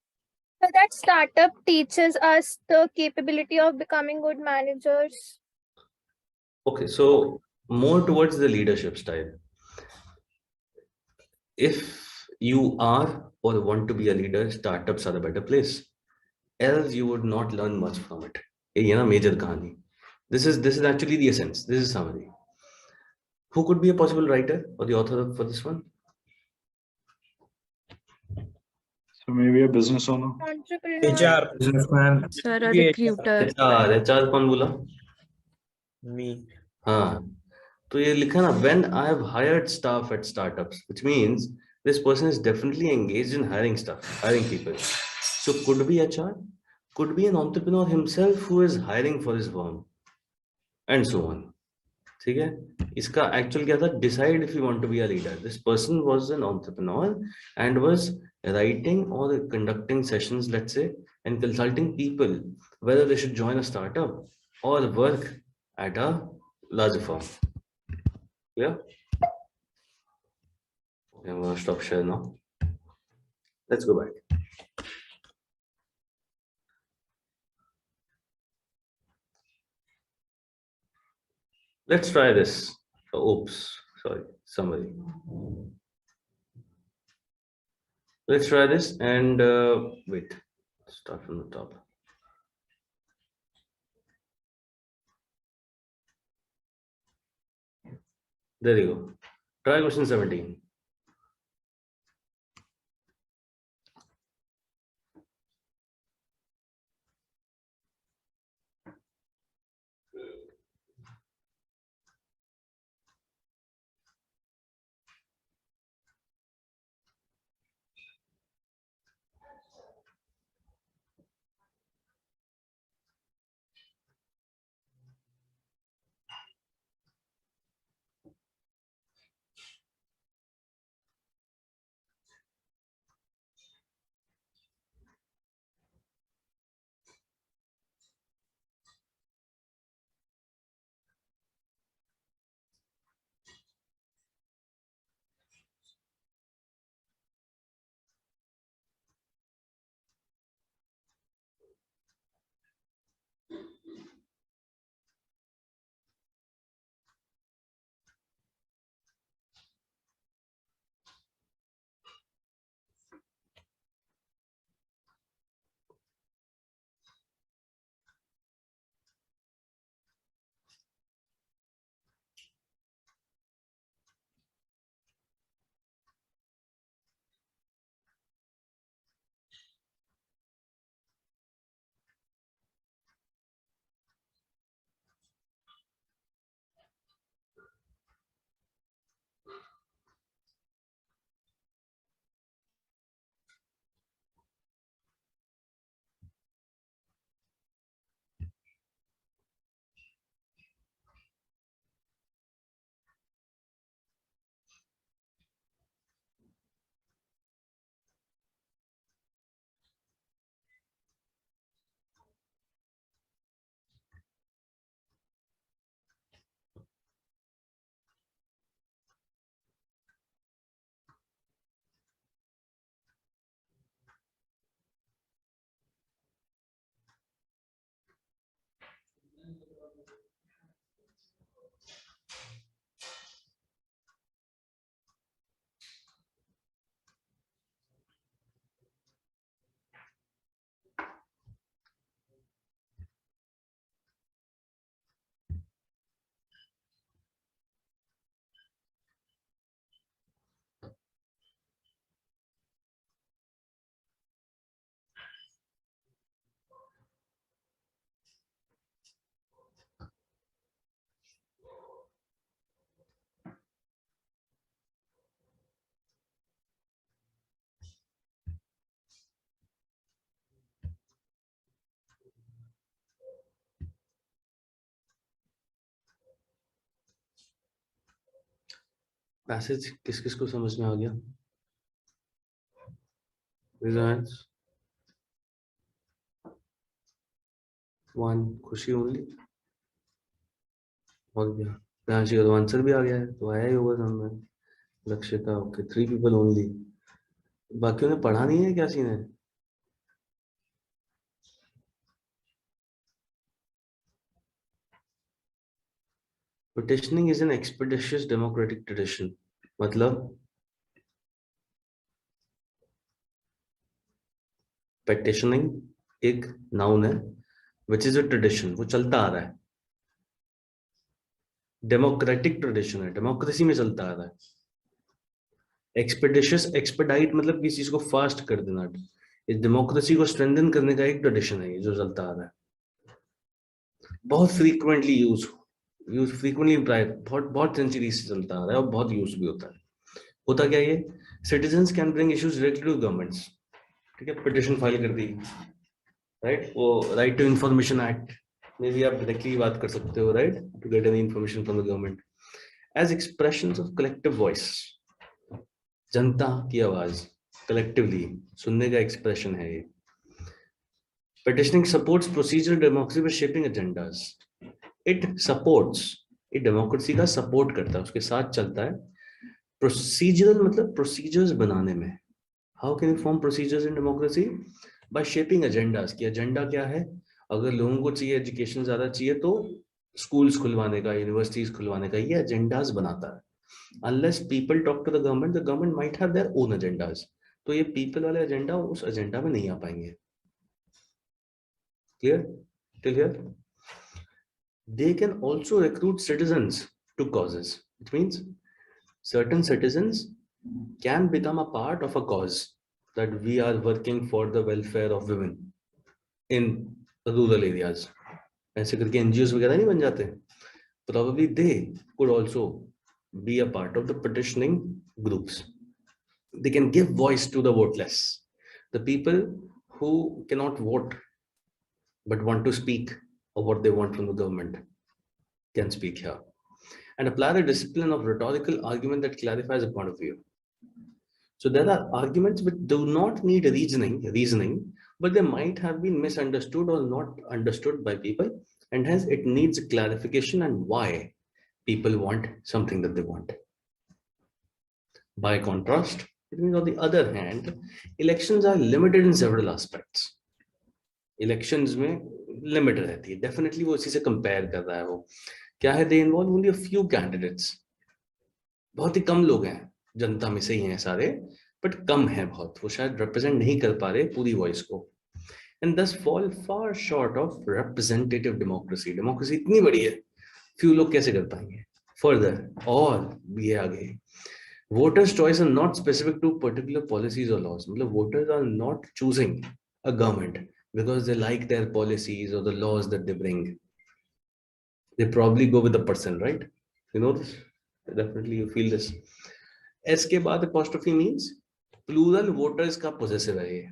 So that startup teaches us the capability of becoming good managers. Okay, so more towards the leadership style. If you are or want to be a leader, startups are a better place. Else you would not learn much from it. ये ना major कहानी. This is actually the essence. This is summary. Who could be a possible writer or the author for this one? So maybe a business owner. Entrepreneur. HR. Businessman. Sir, a Yeah, recruiter. HR कौन बोला? Me. हाँ. तो ये लिखा ना, when I have hired staff at startups, which means this person is definitely engaged in hiring staff, hiring people. So could be HR, could be an entrepreneur himself who is hiring for his firm, and so on. ठीक है? इसका actual क्या था? Decide if you want to be a leader. This person was an entrepreneur and was writing or conducting sessions, let's say, and consulting people whether they should join a startup or work at a larger firm. Yeah. Okay, I'm gonna stop share now. Let's go back. Let's try this. Oops, sorry, summary. Let's try this and wait. Start from the top. There you go. Try question 17. Passage किस किस को समझ में आ गया? Raise your hands. One, खुशी only. और क्या? प्रियांशी का तो आंसर भी आ गया है, तो आया ही होगा समझ में। Lakshita, okay, 3 people only. बाकियों ने पढ़ा नहीं है क्या सीन है? Petitioning is an expeditious democratic tradition. मतलब petitioning एक noun है, which is a tradition, वो चलता आ रहा है। डेमोक्रेटिक ट्रेडिशन है, डेमोक्रेसी में चलता आ रहा है। एक्सपेडिशियस, एक्सपेडाइट मतलब किसी चीज को फास्ट कर देना। इस डेमोक्रेसी को स्ट्रेंथन करने का एक ट्रेडिशन है ये जो चलता आ रहा है। बहुत फ्रीक्वेंटली यूज फ्रीक्वेंटली बहुत बहुत सेंचुरी से चलता आ रहा है और बहुत यूज भी होता है। होता क्या ये, citizens can bring issues directly to governments. ठीक है, पिटिशन फाइल कर दी, राइट, वो राइट टू इंफॉर्मेशन एक्ट में भी आप डायरेक्टली बात कर सकते हो, right, to get any information from the government as expressions of collective voice. जनता की आवाज कलेक्टिवली सुनने का एक्सप्रेशन है ये। Petitioning supports procedural democracy by shaping agendas. It supports, it democracy का support करता है, उसके साथ चलता है। Procedural मतलब procedures बनाने में। How can you form procedures in democracy? By shaping agendas. कि agenda क्या है? अगर लोगों को चाहिए education ज़्यादा चाहिए तो schools खुलवाने का, universities खुलवाने का, ये agendas बनाता है। Unless people talk to the government might have their own agendas. तो ये people वाले agenda उस agenda में नहीं आ पाएंगे। Clear till here? They can also recruit citizens to causes, which means certain citizens can become a part of a cause that we are working for the welfare of women in rural areas. ऐसे करके NGOs वगैरह नहीं बन जाते? Probably they could also be a part of the petitioning groups. They can give voice to the voteless, the people who cannot vote but want to speak of what they want from the government can speak here and apply the discipline of rhetorical argument that clarifies a point of view. So there are arguments which do not need reasoning, but they might have been misunderstood or not understood by people, and hence it needs clarification and why people want something that they want. By contrast, it means on the other hand, elections are limited in several aspects. Elections में limit रहती है, definitely वो इसी से compare कर रहा है। वो क्या है, they involve only a few candidates, बहुत ही कम लोग हैं, जनता में से ही हैं सारे, बट कम है बहुत, वो शायद रिप्रेजेंट नहीं कर पा रहे पूरी वॉइस को, एंड दस fall far short of representative democracy. Democracy इतनी बड़ी है, फ्यू लोग कैसे कर पाएंगे। फर्दर और ये आगे, voters choice are not specific to particular policies और लॉज, मतलब voters are not choosing a government because they like their policies or the laws that they bring. They probably go with the person, right? You know this? Definitely you feel this. S के बाद apostrophe means plural voters का possessive है ये।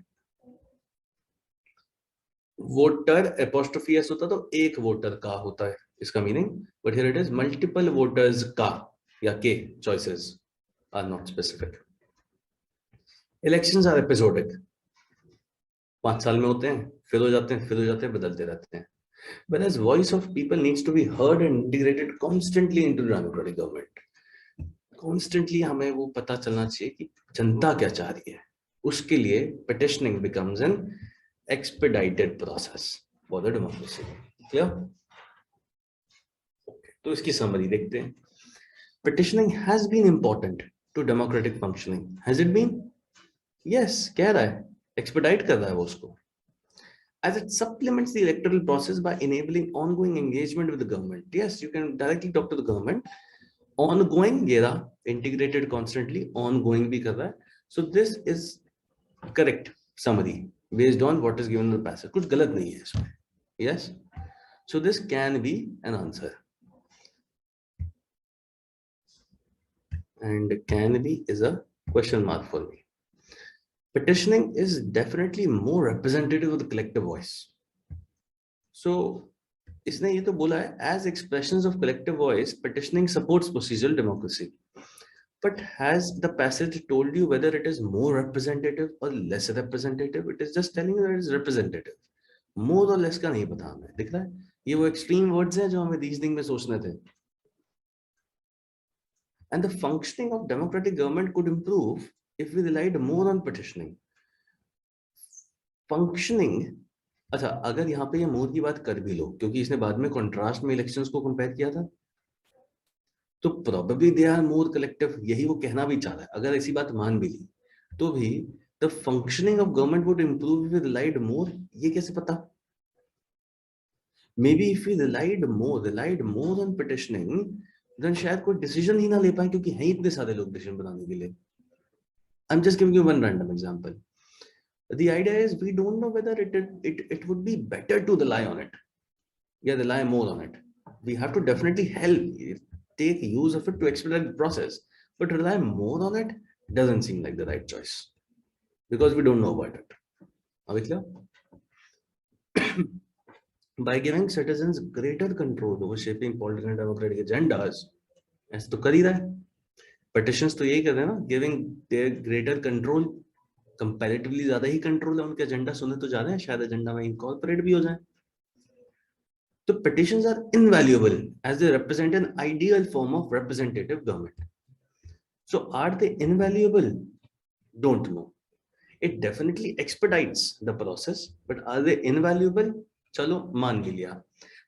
Voter apostrophe S होता तो एक voter का होता है इसका meaning, but here it is multiple voters का या के choices are not specific. Elections are episodic. 5 साल में होते हैं, फिर हो जाते हैं, फिर हो जाते हैं, बदलते रहते हैं। Whereas voice of people needs to be heard and integrated constantly into the democratic government. Constantly हमें वो पता चलना चाहिए कि जनता क्या चाह रही है। उसके लिए petitioning becomes an expedited process for the democracy. Clear? Okay. तो इसकी summary देखते हैं। Petitioning has been important to democratic functioning. Has it been? Yes, कह रहा है, expedite कर रहा है वो उसको, as it supplements the electoral process by enabling ongoing engagement with the government. Yes, you can directly talk to the government. Ongoing ये रहा, integrated constantly, ongoing भी कर रहा है. So this is correct summary based on what is given in the passage. कुछ गलत नहीं है इसमें. Yes, so this can be an answer, and can be is a question mark for me. Petitioning is definitely more representative of the collective voice. So, इसने ये तो बोला है, as expressions of collective voice, petitioning supports procedural democracy. But has the passage told you whether it is more representative or less representative? It is just telling you that it is representative. More or less का नहीं पता हमें. दिख रहा है? ये वो extreme words हैं जो हमें reasoning में सोचने थे. And the functioning of democratic government could improve if we relied more on petitioning. Functioning, अच्छा अगर यहाँ पे ये मोर की बात कर भी लो, क्योंकि इसने बाद में contrast में elections को compare किया था, तो probably they are more collective, यही वो कहना भी चाह रहा है. अगर ऐसी बात मान भी ली तो भी the functioning of government would improve if we relied more, ये कैसे पता? Maybe if we relied more on petitioning, then शायद कोई decision ही ना ले पाए, क्योंकि हैं इतने सारे लोग decision बनाने के लिए. I'm just giving you one random example. The idea is we don't know whether it would be better to rely on it. Yeah, rely more on it. We have to definitely take use of it to expedite the process, but rely more on it doesn't seem like the right choice because we don't know about it. Are we clear? By giving citizens greater control over shaping political and democratic agendas, ऐसे तो कर ही रहा है. Petitions तो यही कर रहे हैं ना, giving their greater control, comparatively ज्यादा ही control है उनके agenda सुने तो जा रहे हैं, शायद agenda में incorporate भी हो जाए. So petitions are invaluable as they represent an ideal form of representative government. So are they invaluable? Don't know. It definitely expedites the process, but are they invaluable? Chalo, मान भी लिया.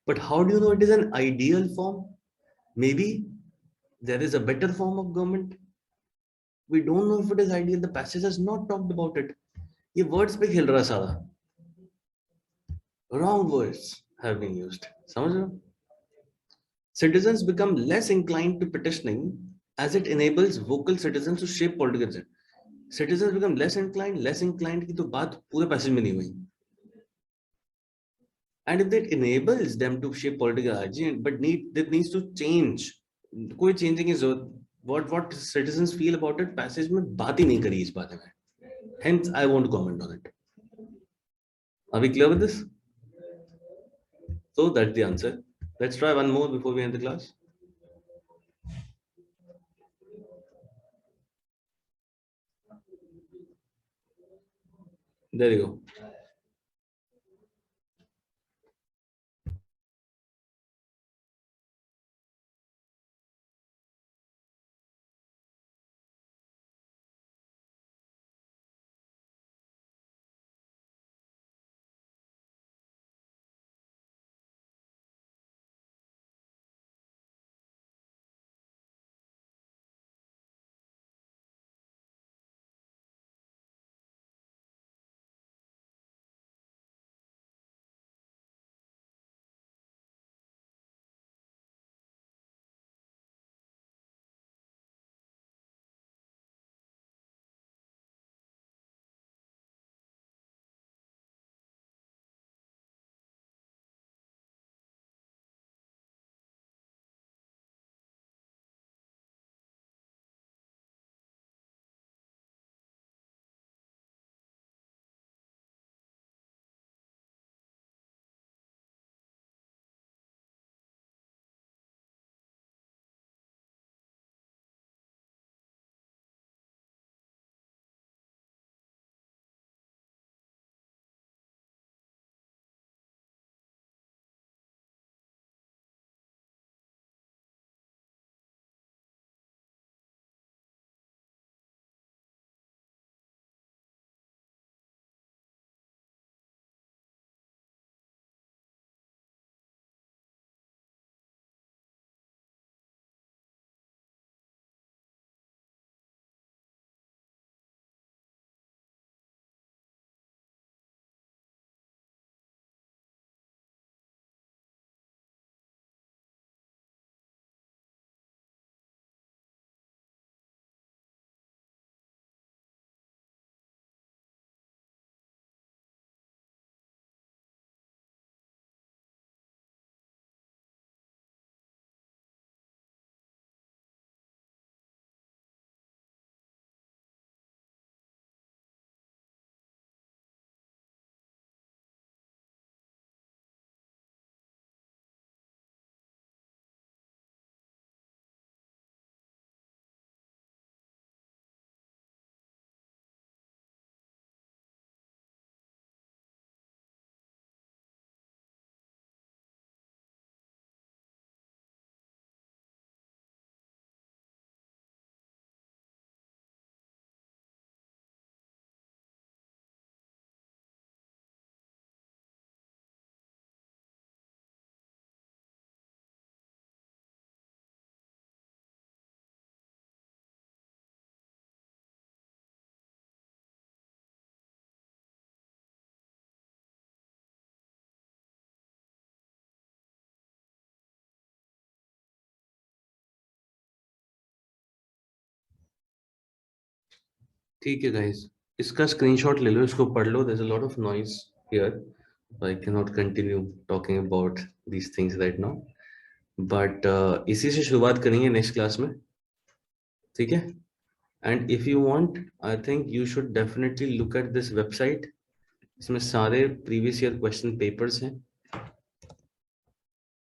But how do you know it is an ideal form? Maybe there is a better form of government. We don't know if it is ideal. The passage has not talked about it. ये words पे खेल रहा सारा. Wrong words have been used. समझ रहे हो? Citizens become less inclined to petitioning as it enables vocal citizens to shape political agendas. Citizens become less inclined की तो बात पूरे passage में नहीं हुई. And if that enables them to shape political agenda, but that needs to change. कोई changing is what citizens feel about it. Passage में बात ही नहीं करी इस बारे में. Hence, I won't comment on it. Are we clear with this? So that's the answer. Let's try one more before we end the class. There you go. ठीक है guys, इसका screenshot ले लो, इसको पढ़ लो. There's a lot of noise here. I cannot continue talking about these things right now. But इसी से शुरुआत करेंगे next class में. ठीक है? And if you want, I think you should definitely look at this website. इसमें सारे previous year question papers हैं.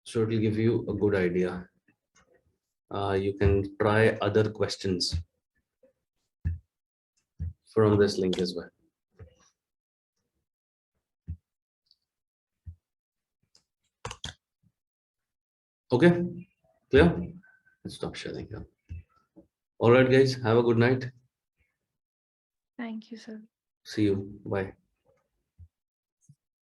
So it will give you a good idea. You can try other questions from this link as well. Okay, clear? Let's stop sharing here. All right, guys, have a good night. Thank you, sir. See you. Bye.